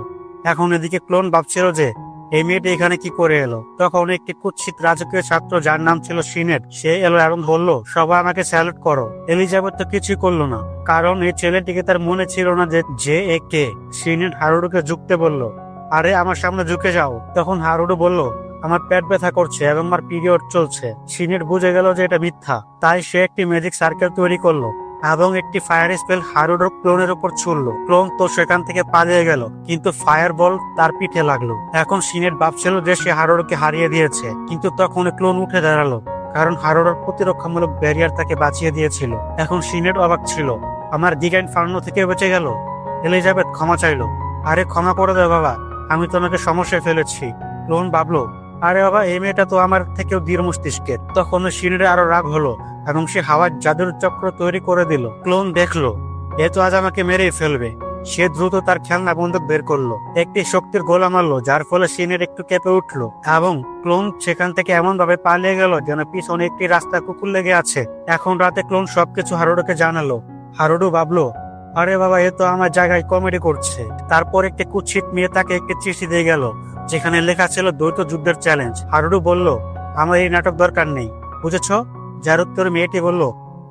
এখন এদিকে ক্লোন ভাবছিল যে এই মেয়েটি এখানে কি করে এলো। তখন একটি কুৎসিত রাজকীয় ছাত্র যার নাম ছিল সিনেট, সে এলো এবং বলল সবাই আমাকে স্যালুট করো। এলিজাবেথ তো কিছুই করলো না, কারণ এই ছেলেটিকে তার মনে ছিল না যে এ কে। সিনেট হারুডুকে ঝুঁকতে বলল, আরে আমার সামনে ঝুঁকে যাও। তখন হারুডু বলল আমার পেট ব্যথা করছে এবং আমার পিরিয়ড চলছে। সিনেট বুঝে গেল যে এটা মিথ্যা, তাই সে একটি ম্যাজিক সার্কেল তৈরি করলো এবং একটি ফায়ার স্পেল হারুডোর ক্লোনের উপর ছুড়লো। ক্লোন তো সেখান থেকে পালিয়ে গেল, কিন্তু ফায়ার বল তার পিঠে লাগলো। এখন সিনেট ভাবছিল যে সে হারুডোকে হারিয়ে দিয়েছে, কিন্তু তখন ক্লোন উঠে দাঁড়ালো, কারণ হারুডোর প্রতিরক্ষামূলক ব্যারিয়ার তাকে বাঁচিয়ে দিয়েছিল। এখন সিনেট অবাক ছিল, আমার ডিগাইন ফার্নো থেকে বেঁচে গেল। এলিজাবেথ ক্ষমা চাইলো। আরে ক্ষমা করে দে বাবা, আমি তোমাকে সমস্যায় ফেলেছি। ক্লোন ভাবলো আরে বাবা, এই মেয়েটা তো আমার থেকেও দৃঢ় মস্তিষ্কের। তখন সিনেটের আরো রাগ হলো এবং সে হাওয়ার জাদুর চক্র তৈরি করে দিল। ক্লোন দেখলো এ তো আজ আমাকে মেরেই ফেলবে। সে দ্রুত তার খেলনা বন্দুক বের করলো, একটি শক্তির গোলা মারলো, যার ফলে সিনেট একটু কেঁপে উঠলো এবং ক্লোন সেখান থেকে এমন ভাবে পালিয়ে গেল যেন পিছনে একটি রাস্তা কুকুর লেগে আছে। এখন রাতে ক্লোন সবকিছু হারুডুকে জানালো। হারুডু ভাবলো আরে বাবা, এ তো আমার জায়গায় কমেডি করছে। তারপর একটি কুৎসিত মেয়ে তাকে একটি চিঠি দিয়ে গেল, যেখানে লেখা ছিল দ্বৈত যুদ্ধের চ্যালেঞ্জ। হারুডু বলল আমার এই নাটক দরকার নেই, বুঝেছ? যার উত্তরে মেয়েটি বলল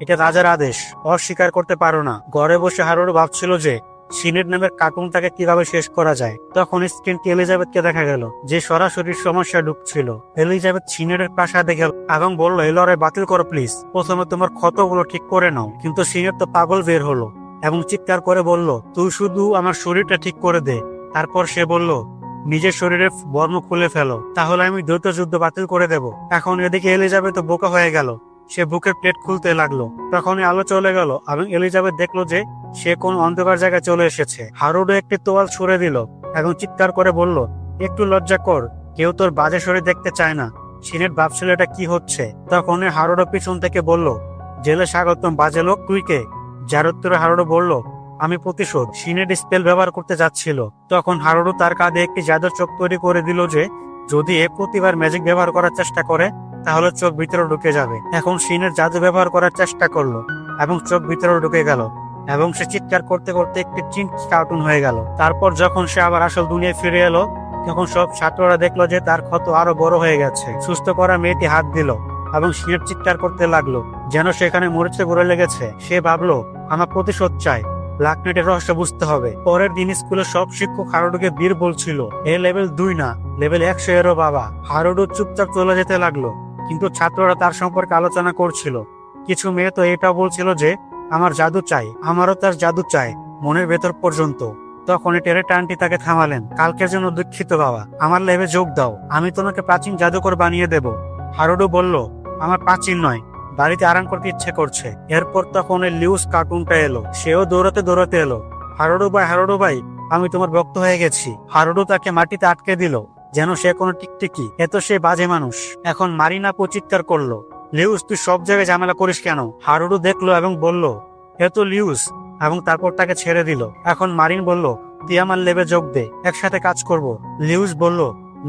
এটা রাজার আদেশ, অস্বীকার করতে পারো না। ঘরে বসে হারুডু ভাবছিল যে সিনেট নামের কার্টুনটাকে কিভাবে শেষ করা যায়। তখন স্ক্রিনটি এলিজাবেথকে দেখা গেল, যে সরাসরি সমস্যা ঢুকছিল। এলিজাবেথ সিনেটের প্রাসাদে গেল এবং বলল এই লড়াই বাতিল করো প্লিজ, প্রথমে তোমার ক্ষতগুলো ঠিক করে নাও। কিন্তু সিনেট তো পাগল বের হলো এবং চিৎকার করে বলল তুই শুধু আমার শরীরটা ঠিক করে দে। তারপর সে বলল নিজের শরীরের বর্ম খুলে ফেলো, তাহলে আমি দ্বৈত যুদ্ধ বাতিল করে দেব। এখন এদিকে এলিজাবেথ বোকা হয়ে গেল। সে বুকের প্লেট খুলতে লাগলো। তখনই আলো চলে গেল এবং এলিজাবেথ দেখলো যে সে কোন অন্ধকার জায়গায় চলে এসেছে। হারুডু একটি তোয়াল ছুড়ে দিল এবং চিৎকার করে বলল একটু লজ্জা কর, কেউ তোর বাজে শরীর দেখতে চায় না। সিনেট ভাবছিল এটা কি হচ্ছে। তখনই হারুডু পিছন থেকে বলল জেলে স্বাগতম বাজে লোক, তুই কে? যার উত্তরে হারুডু বলল আমি প্রতিশোধ। সিনেট স্পেল ব্যবহার করতে যাচ্ছিল, তখন হারুডু তার কাঁধে একটি জাদুর চোখ তৈরি করে দিল যে যদি এ প্রতিবার ম্যাজিক ব্যবহার করার চেষ্টা করে তাহলে চোখ ভিতরে ঢুকে যাবে। এখন সিনেট জাদু ব্যবহার করার চেষ্টা করলো এবং চোখ ভিতরে ঢুকে গেল এবং সে চিৎকার করতে করতে একটি চিনকি কার্টুন হয়ে গেল। তারপর যখন সে আবার আসল দুনিয়ায় ফিরে এলো, তখন সব ছাত্ররা দেখলো যে তার ক্ষত আরো বড় হয়ে গেছে। সুস্থ করা মেয়েটি হাত দিল এবং সিনেট চিৎকার করতে লাগলো যেন সেখানে মরিচে ঘুরে লেগেছে। সে ভাবলো আমার প্রতিশোধ চাই, ব্ল্যাক নাইটের রহস্য বুঝতে হবে। পরের দিন স্কুলে সব শিক্ষক হারুডুকে বীর বলছিল। এ লেভেল 2 না, লেভেল 100 এরও বাবা। হারুডু চুপচাপ চলে যেতে লাগলো, কিন্তু ছাত্ররা তার সম্পর্কে আলোচনা করছিল। কিছু মেয়ে তো এটাও বলছিল যে আমার জাদু চাই, আমারও তার জাদু চাই, মনের ভেতর পর্যন্ত। তখন টেরেটা আন্টি তাকে থামালেন। কালকের জন্য দুঃখিত বাবা, আমার ল্যাবে যোগ দাও, আমি তোমাকে প্রাচীন জাদুকর বানিয়ে দেব। হারুডু বলল, আমার প্রাচীন নয়, বাড়িতে আরাম করতে ইচ্ছে করছে। এরপর তখন ওই লিউস কার্টুনটা এলো, সেও দৌড়াতে দৌড়াতে এলো। হারুডু ভাই, আমি তোমার ভক্ত হয়ে গেছি। হারুডু তাকে মাটিতে আটকে দিল, যেন সে কোনো টিকটিকি। এত সে বাজে মানুষ। এখন মারিনা চিৎকার করলো, লিউস তুই সব জায়গায় ঝামেলা করিস কেন? হারুডু দেখলো এবং বলল, এ তো লিউস, এবং তারপর তাকে ছেড়ে দিল। এখন মারিন বলল, তুই আমার ল্যাবে যোগ দে, একসাথে কাজ করব। লিউস বলল,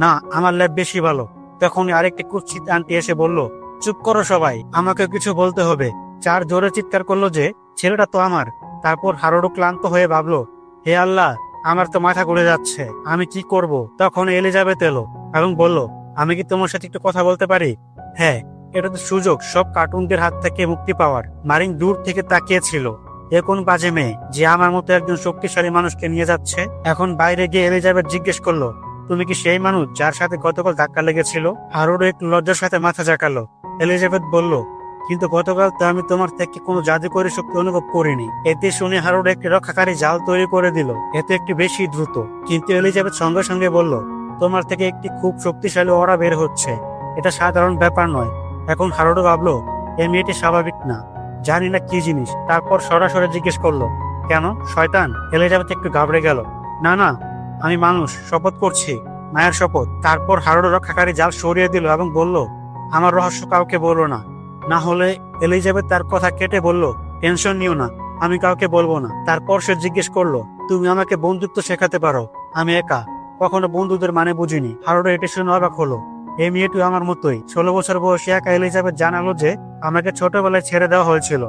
না, আমার ল্যাব বেশি ভালো। তখন আরেকটি কুৎসিত আন্টি এসে বলল, চুপ করো সবাই, আমাকে কিছু বলতে হবে। চার জোরে চিৎকার করলো যে ছেলেটা তো আমার। তারপর হারুডু ক্লান্ত হয়ে ভাবলো, হে আল্লাহ, আমার তো মাথা ঘুরে যাচ্ছে, আমি কি করব? তখন এলিজাবেথ এলো এবং বলল, আমি কি তোমার সাথে একটু কথা বলতে পারি? হ্যাঁ, এটা তো সুযোগ সব কার্টুনদের হাত থেকে মুক্তি পাওয়ার। মারিন দূর থেকে তাকিয়েছিল, এ কোন বাজে মেয়ে যে আমার মতো একজন শক্তিশালী মানুষকে নিয়ে যাচ্ছে? এখন বাইরে গিয়ে এলিজাবেথ জিজ্ঞেস করলো, তুমি কি সেই মানুষ যার সাথে গতকাল ধাক্কা লেগেছিল? হারুডু একটু লজ্জার সাথে মাথা ঝাঁকালো। এলিজাবেথ বলল, কিন্তু গতকাল তো আমি তোমার থেকে কোনো জাদুকরী শক্তি অনুভব করিনি। এতে শুনে হারুডু একটি রক্ষাকারী জাল তৈরি করে দিল, এতে একটু বেশি দ্রুত। কিন্তু এলিজাবেথ সঙ্গে সঙ্গে বলল, তোমার থেকে একটি খুব শক্তিশালী অরা বের হচ্ছে, এটা সাধারণ ব্যাপার নয়। এখন হারুডু ভাবলো, এই মেয়েটি স্বাভাবিক না, জানি না কি জিনিস। তারপর সরাসরি জিজ্ঞেস করলো, কেন শয়তান? এলিজাবেথ একটু ঘাবড়ে গেল। না না, আমি মানুষ, শপথ করছি, মায়ের শপথ। তারপর হারুডু রক্ষাকারী জাল সরিয়ে দিল এবং বলল, আমার রহস্য কাউকে বলো না, না হলে। এলিজাবেথ তার কথা কেটে বলল, টেনশন নিও না, আমি কাউকে বলবো না। তারপর সে জিজ্ঞেস করলো, তুমি আমাকে বন্ধুত্ব শেখাতে পারো? আমি একা কখনো বন্ধুদের মানে বুঝিনি। হারুডু এটা শুনে অবাক হলো, এই মেয়েটি আমার মতোই 16 বছর বয়সী একা। এলিজাবেথ জানালো যে আমাকে ছোটবেলায় ছেড়ে দেওয়া হয়েছিল,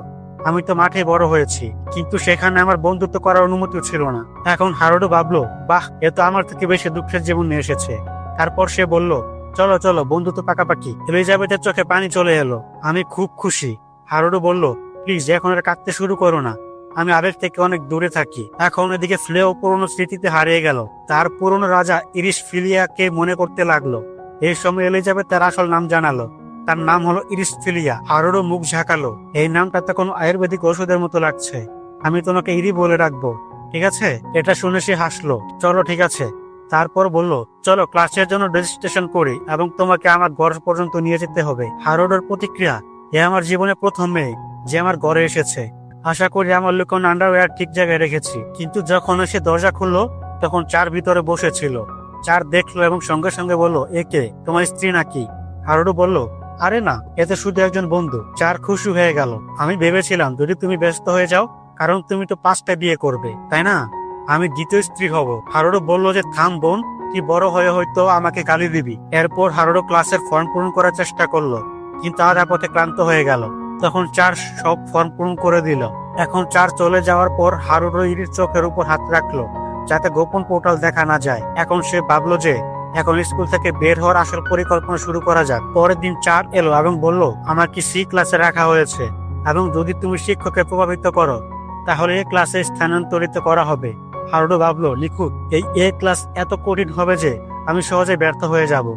আমি তো মাঠে বড় হয়েছি, কিন্তু সেখানে আমার বন্ধুত্ব করার অনুমতি ছিল না। এখন হারুডু ভাবলো, বাহ, এ তো আমার থেকে বেশি দুঃখের জীবন নিয়ে এসেছে। তারপর সে বলল, চলো চলো, বন্ধুত্ব পাকাপাকি। এলিজাবেথের চোখে পানি চলে এলো, আমি খুব খুশি। হারুডু বলল, প্লিজ এখন আর কাঁদতে শুরু করো না, আমি আবেগ থেকে অনেক দূরে থাকি। এখন এদিকে ফ্লেও পুরনো স্মৃতিতে হারিয়ে গেল, তার পুরনো রাজা ইরিস ফিলিয়াকে মনে করতে লাগলো। এই সময় এলিজাবেথ তার আসল নাম জানালো, তার নাম হলো ইরিস ফিলিয়া। হারুডু মুখ ঝাঁকালো, এই নামটা তো কোনো আয়ুর্বেদিক ওষুধের মতো লাগছে, আমি তোমাকে ইরি বলে রাখবো, ঠিক আছে? এটা শুনে সে হাসলো, চলো ঠিক আছে। তারপর বলল, চলো ক্লাসের জন্য রেজিস্ট্রেশন করি এবং তোমাকে আমার ঘর পর্যন্ত নিয়ে যেতে হবে। হারুডুর প্রতিক্রিয়া, এ আমার জীবনে প্রথম মেয়ে যে আমার ঘরে এসেছে, আশা করি আমার লুকোনো আন্ডারওয়্যার ঠিক জায়গায় রেখেছি। কিন্তু যখন সে দরজা খুললো তখন চার ভিতরে বসেছিল। চার দেখলো এবং সঙ্গে সঙ্গে বলল, একে তোমার স্ত্রী নাকি? হারুডু বলল, আরে না, এতে শুধু একজন বন্ধু। চার খুশি হয়ে গেল, আমি ভেবেছিলাম যদি তুমি ব্যস্ত হয়ে যাও, কারণ তুমি তো 5টা বিয়ে করবে, তাই না? আমি দ্বিতীয় স্ত্রী হব। হারুডু বলল যে থাম বোন, তুই বড় হয়ে হয়তো আমাকে গালি দিবি। এরপর হারুডু ক্লাসের ফর্ম পূরণ করার চেষ্টা করলো, কিন্তু আধা পথে ক্লান্ত হয়ে গেল। তখন চার সব ফর্ম পূরণ করে দিল। এখন চার চলে যাওয়ার পর হারুডু ইরির চোখের উপর হাত রাখলো, যাতে গোপন পোর্টাল দেখা না যায়। এখন সে ভাবলো যে এখন স্কুল থেকে বের হওয়ার আসল পরিকল্পনা শুরু করা যাক। পরের দিন চার এলো এবং বলল, আমার কি সি ক্লাসে রাখা হয়েছে, এবং যদি তুমি শিক্ষককে প্রভাবিত করো তাহলে এই ক্লাসে স্থানান্তরিত করা হবে। হারুডু ভাবলো, লিখুক, এই এ ক্লাস এত কঠিন হবে যে আমি সহজে ব্যর্থ হয়ে যাব।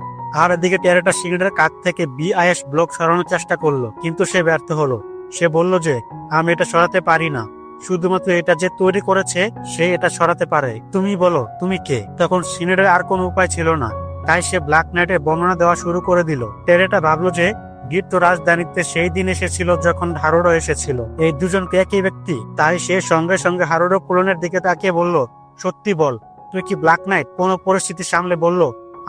আর এদিকে টেরেটা সিগারেটের কাছ থেকে BIS ব্লক সরানোর চেষ্টা করলো, কিন্তু সে ব্যর্থ হলো। সে বলল যে আমি এটা সরাতে পারি না, শুধুমাত্র এটা যে তৈরি করেছে সে এটা সরাতে পারে। তুমি বলো, তুমি কে? তখন সিনেটের আর কোনো উপায় ছিল না, তাই সে ব্ল্যাক নাইটের বর্ণনা দেওয়া শুরু করে দিল। টেরেটা ভাবলো যে গিট্টো রাজধানীতে সেই দিন এসেছিল যখন হারুডু এসেছিল, এই দুজনকে একই ব্যক্তি। তাই সে সঙ্গে সঙ্গে হারুডু পুরনের দিকে তাকিয়ে বলল, সত্যি বল, তুই কি ব্ল্যাক নাইট? কোনো পরিস্থিতি সামলে বলল,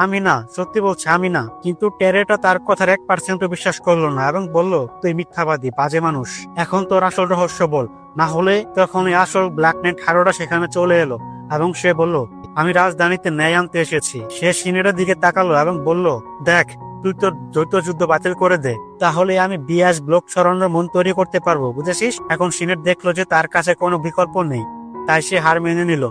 আমি না, সত্যি বলছি আমি না। কিন্তু টেরেটা তার কথার 1% বিশ্বাস করলো না এবং বলল, তুই মিথ্যাবাদী, বাজে মানুষ, এখন তোর আসল রহস্য বল, না হলে। তখন আসল ব্ল্যাক নাইট হারুডু সেখানে চলে এলো এবং সে বলল, আমি রাজধানীতে ন্যায় আনতে এসেছি। সে সিনেটের দিকে তাকালো এবং বলল, দেখ, তুই তোর দ্বৈত যুদ্ধ বাতিল করে দে, তাহলে আমি BIS ব্লক সরানোর মন তৈরি করতে পারবো, বুঝেছিস? এখন সিনেট দেখলো যে তার কাছে কোনো বিকল্প নেই, তাই সে হার মেনে নিল।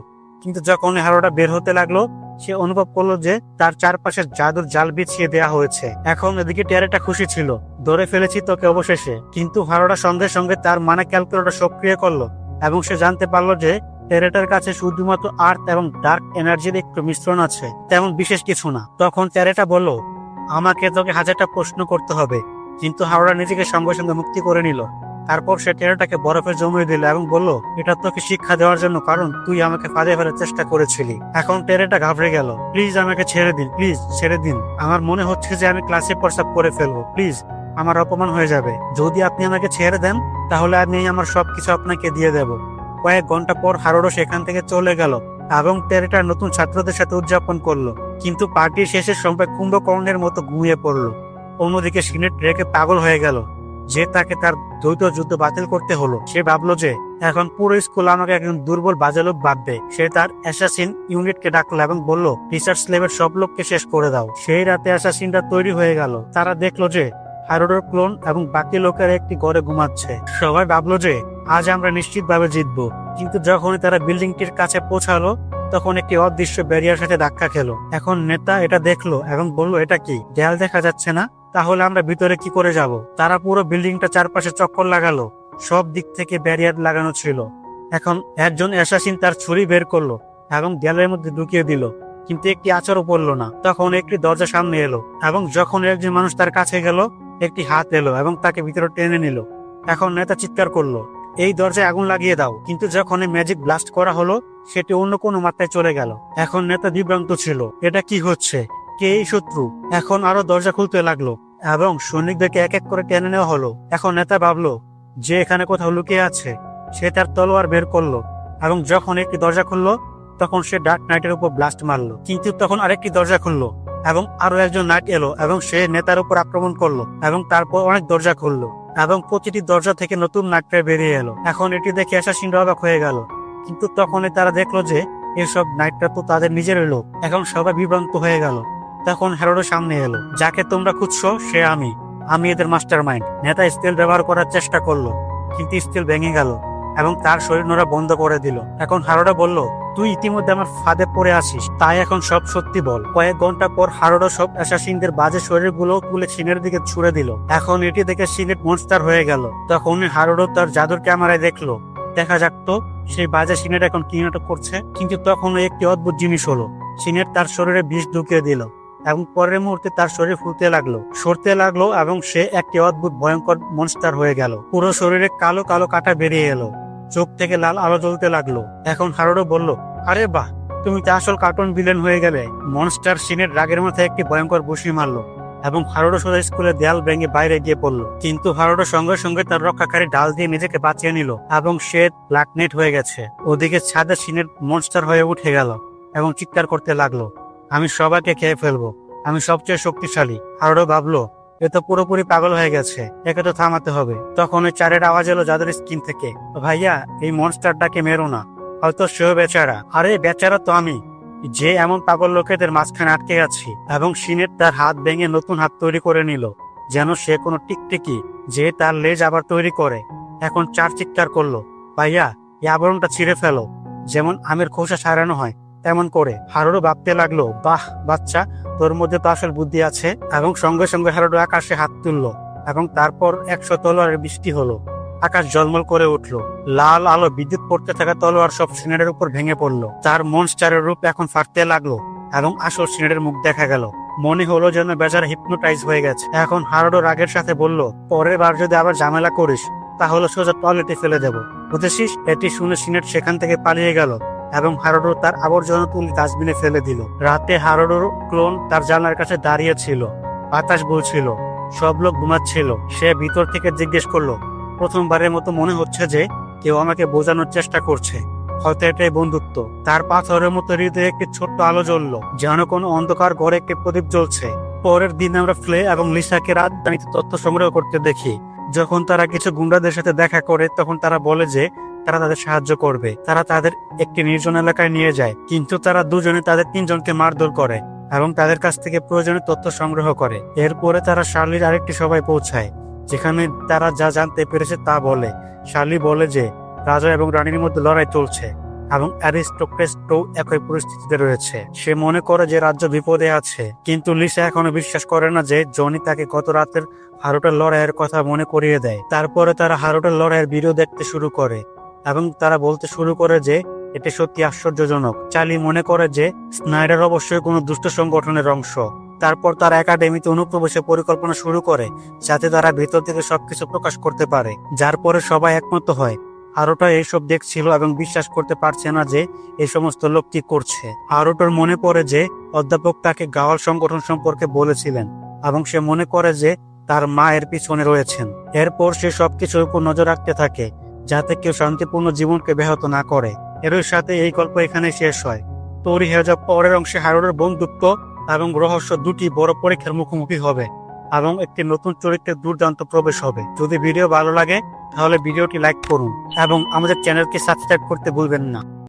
কিন্তু যখন হারুডু বের হতে লাগলো সে অনুভব করলো যে তার চারপাশে জাদুর জাল বিছিয়ে দেওয়া হয়েছে। এখন এদিকে টেরেটা খুশি ছিল, ধরে ফেলেছি তোকে অবশেষে। কিন্তু হারুডু সঙ্গে সঙ্গে তার ক্যালকুলেটর সক্রিয় করলো এবং সে জানতে পারলো যে টেরেটার কাছে শুধুমাত্র আর্থ এবং ডার্ক এনার্জির একটু মিশ্রণ আছে, তেমন বিশেষ কিছু না। তখন টেরেটা বলল, আমাকে তোকে 1000টা প্রশ্ন করতে হবে। কিন্তু হাওড়া নিজেকে সঙ্গে সঙ্গে মুক্তি করে নিল। তারপর সে টেরেটাকে বরফে জমিয়ে দিল এবং বলল, এটা তোকে শিক্ষা দেওয়ার জন্য, কারণ তুই আমাকে ফাঁদে ফেলার চেষ্টা করেছিলি। এখন টেরেটা ঘাবড়ে গেল। প্লিজ আমাকে ছেড়ে দিন, প্লিজ ছেড়ে দিন। আমার মনে হচ্ছে যে আমি ক্লাসে প্রস্রাব করে ফেলবো, প্লিজ, আমার অপমান হয়ে যাবে। যদি আপনি আমাকে ছেড়ে দেন তাহলে আমি আমার সবকিছু আপনাকে দিয়ে দেব। কয়েক ঘন্টা পর হারোডো সেখান থেকে চলে গেল এবং টেরেটা নতুন ছাত্রদের সাথে উদযাপন করলো। কিন্তু পার্টির শেষে সবাই কুম্ভকর্ণের মতো ঘুমিয়ে পড়লো। অন্যদিকে সিনেট রেগে পাগল হয়ে গেল যে তাকে তার দ্বৈত যুদ্ধ বাতিল করতে হলো। সে ভাবলো যে এখন পুরো স্কুল আমাকে একজন দুর্বল বাজে লোক ভাববে। সে তার অ্যাসাসিন ইউনিটকে ডাকলো এবং বলল, রিসার্চ ল্যাবের সব লোককে শেষ করে দাও। সেই রাতে অ্যাসাসিনটা তৈরি হয়ে গেল। তারা দেখলো যে হারোডোর ক্লোন এবং বাকি লোকেরা একটি ঘরে ঘুমাচ্ছে। সবাই ভাবলো যে আজ আমরা নিশ্চিতভাবে জিতবো। কিন্তু যখনই তারা বিল্ডিংটির কাছে পৌঁছালো তখন একটি অদৃশ্য ব্যারিয়ার সাথে ধাক্কা খেলো। এখন নেতা এটা দেখলো এবং বলল, এটা কি, দেয়াল দেখা যাচ্ছে না? তাহলে আমরা ভিতরে কি করে যাব? তারা পুরো বিল্ডিংটা চারপাশে চক্কর লাগালো। সব দিক থেকে ব্যারিয়ার লাগানো ছিল। এখন একজন অ্যাসাসিন তার ছুরি বের করলো এবং দেয়ালের মধ্যে ঢুকিয়ে দিল, কিন্তু একটি আঁচড়ও পড়লো না। তখন একটি দরজা সামনে এলো এবং যখন একজন মানুষ তার কাছে গেল একটি হাত এলো এবং তাকে ভিতরে টেনে নিল। এখন নেতা চিৎকার করলো, এই দরজায় আগুন লাগিয়ে দাও। কিন্তু যখন ম্যাজিক ব্লাস্ট করা হলো সেটি অন্য কোনো মাত্রায় চলে গেল। এখন নেতা বিভ্রান্ত ছিল, এটা কি হচ্ছে, কে এই শত্রু? এখন আরো দরজা খুলতে লাগলো এবং সৈনিকদেরকে এক এক করে টেনে নেওয়া হলো। এখন নেতা ভাবলো যে এখানে কোথাও লুকিয়ে আছে। সে তার তলোয়ার বের করলো এবং যখন একটি দরজা খুললো তখন সে ডার্ক নাইটের উপর ব্লাস্ট মারলো। কিন্তু তখন আরেকটি দরজা খুললো এবং আরো একজন নাইট এলো এবং সে নেতার উপর আক্রমণ করলো এবং তারপর অনেক দরজা খুললো এবং প্রতিটি দরজা থেকে নতুন নাইটরা বেরিয়ে এলো। এখন এটি দেখে অ্যাসাসিনরা অবাক হয়ে গেল। কিন্তু তখনই তারা দেখলো যে এসব নাইটরা তো তাদের নিজের লোক। এখন সবাই বিভ্রান্ত হয়ে গেল। তখন হেরোডো সামনে এলো। যাকে তোমরা খুঁজছো সে আমি এদের মাস্টার মাইন্ড। নেতা স্টিল ব্যবহার করার চেষ্টা করলো কিন্তু স্টিল ভেঙে গেল এবং তার শরীর নড়া বন্ধ করে দিল। এখন হারোডো বলল, তুই ইতিমধ্যে আমার ফাঁদে পড়ে আসিস, তাই এখন সব সত্যি বল। কয়েক ঘন্টা পর হারোডো সব অ্যাসাসিনদের বাজে শরীরগুলো তুলে সিনের দিকে ছুড়ে দিল। এখন এটি দেখে সিনেট মনস্টার হয়ে গেল। তখন হারোডো তার জাদুর ক্যামেরায় দেখলো, দেখা যাক তো সেই বাজে সিনেট এখন কি নাটক করছে। কিন্তু তখন একটি অদ্ভুত জিনিস হলো, সিনেট তার শরীরে বিষ ঢুকিয়ে দিল এবং পরের মুহূর্তে তার শরীর ফুলতে লাগলো, সরতে লাগলো এবং সে একটি অদ্ভুত ভয়ঙ্কর মনস্টার হয়ে গেল। পুরো শরীরে কালো কালো কাটা বেরিয়ে এলো, চোখ থেকে লাল আলো জ্বলতে লাগলো। এখন হারোডো বলল, আরে বাহ, তুমি তো আসল কার্টুন ভিলেন হয়ে গেলে। মনস্টার সিনের রাগের মাথায় একটি ভয়ঙ্কর বসি মারলো এবং হারোডো সোজা স্কুলের দেয়াল ভেঙে বাইরে গিয়ে পড়লো। কিন্তু হারোডো সঙ্গে সঙ্গে তার রক্ষাকারী ডাল দিয়ে নিজেকে বাঁচিয়ে নিল এবং সে ব্ল্যাকনেট হয়ে গেছে। ওদিকে ছাদে সিনের মনস্টার হয়ে উঠে গেল এবং চিৎকার করতে লাগলো, আমি সবাইকে খেয়ে ফেলবো, আমি সবচেয়ে শক্তিশালী। হারোডো ভাবলো, এ তো পুরোপুরি পাগল হয়ে গেছে, একে তো থামাতে হবে। তখন ওই চারের আওয়াজ এলো যাদের স্কিন থেকে, ভাইয়া এই মনস্টারটাকে মেরো না, হয়তো সেও বেচারা। আরে বেচারা তো আমি, যে এমন পাগল লোকেদের মাঝখানে আটকে আছি। এবং সিনেট তার হাত ভেঙে নতুন হাত তৈরি করে নিল, যেন সে কোনো টিকটিকি যে তার লেজ আবার তৈরি করে। এখন চার চিৎকার করলো, ভাইয়া এই আবরণটা ছিঁড়ে ফেলো, যেমন আমের খোসা সারানো হয় তেমন করে। হারোডো ভাবতে লাগলো, বাহ বাচ্চা, তোর মধ্যে তো আসল বুদ্ধি আছে। এবং সঙ্গে সঙ্গে হারোডো আকাশে হাত তুললো এবং তারপর 100 তলোয়ারের বৃষ্টি হলো। আকাশ জলমল করে উঠলো, লাল আলো বিদ্যুৎ পড়তে থাকা তলোয়ার সব সিনেটের উপর ভেঙে পড়লো। তার মনস্টারের রূপ এখন ফাটতে লাগলো এবং আসল সিনেটের মুখ দেখা গেল। মনে হলো যেন বেচারা হিপনোটাইজ হয়ে গেছে। এখন হারোডো রাগের সাথে বলল, পরের বার যদি আবার ঝামেলা করিস তাহলে সোজা টয়লেটে ফেলে দেবো, বুঝেছিস? এটি শুনে সিনেট সেখান থেকে পালিয়ে গেল এবং হারোডো তার আবর্জনা তুলে ডাস্টবিনে ফেলে দিল। রাতে হারোডোর ক্লোন তার জানলার কাছে দাঁড়িয়ে ছিল, বাতাস বলছিল, সব লোক ঘুমাচ্ছিল। সে ভিতর থেকে জিজ্ঞেস করলো, প্রথমবারের মতো মনে হচ্ছে যে কেউ আমাকে বোঝানোর চেষ্টা করছে, হয়তো এটাই বন্ধুত্ব। তার পাথরের মতো হৃদয়ে একটি ছোট্ট আলো জ্বললো, যেন কোনো অন্ধকার ঘরে একটি প্রদীপ জ্বলছে। পরের দিন আমরা ফ্লে এবং লিসাকে রাজধানীতে তথ্য সংগ্রহ করতে দেখি। যখন তারা কিছু গুন্ডাদের সাথে দেখা করে তখন তারা বলে যে তারা তাদের সাহায্য করবে। তারা তাদের একটি নির্জন এলাকায় নিয়ে যায়, কিন্তু তারা দুজনে তাদের 3 জনকে মারধর করে এবং তাদের কাছ থেকে প্রয়োজনীয় তথ্য সংগ্রহ করে। এরপরে তারা শার্লির আরেকটি সভায় পৌঁছায়, যেখানে তারা যা জানতে পেরেছে তা বলে। শার্লি বলে যে রাজা এবং রানীর মধ্যে লড়াই চলছে এবং অ্যারিস্টোক্রেটও একই পরিস্থিতিতে রয়েছে। সে মনে করে যে রাজ্য বিপদে আছে, কিন্তু লিসা এখনো বিশ্বাস করে না যে জনি তাকে গত রাতের হারোটের লড়াইয়ের কথা মনে করিয়ে দেয়। তারপরে তারা হারোটের লড়াইয়ের ভিডিও দেখতে শুরু করে এবং তারা বলতে শুরু করে যে এটি সত্যি আশ্চর্যজনক। চার্লি মনে করে যে স্নাইডার অবশ্যই কোনো দুষ্ট সংগঠনের অংশ। তারপর তারা একাডেমিতে অনুপ্রবেশের পরিকল্পনা শুরু করে, যাতে তারা ভেতর থেকে সবকিছু প্রকাশ করতে পারে। যার পরে সবাই একমত হয়। হারুটো এইসব দেখছিল এবং বিশ্বাস করতে পারছে না যে এই সমস্ত লোক কি করছে। হারুটোর মনে পড়ে যে অধ্যাপক তাকে গাওয়াল সংগঠন সম্পর্কে বলেছিলেন এবং সে মনে করে যে তার মা এর পিছনে রয়েছেন। এরপর সে সবকিছুর উপর নজর রাখতে থাকে, যাতে কেউ শান্তিপূর্ণ জীবনকে ব্যাহত না করে। এর সাথে এই গল্প এখানে শেষ হয়। তৈরি হয়ে যাওয়া পরের অংশে হারুটোর বন্ধুত্ব এবং রহস্য দুটি বড় পরীক্ষার মুখোমুখি হবে এবং একটি নতুন চরিত্রের দুর্দান্ত প্রবেশ হবে। যদি ভিডিও ভালো লাগে তাহলে ভিডিওটি লাইক করুন এবং আমাদের চ্যানেলকে সাবস্ক্রাইব করতে ভুলবেন না।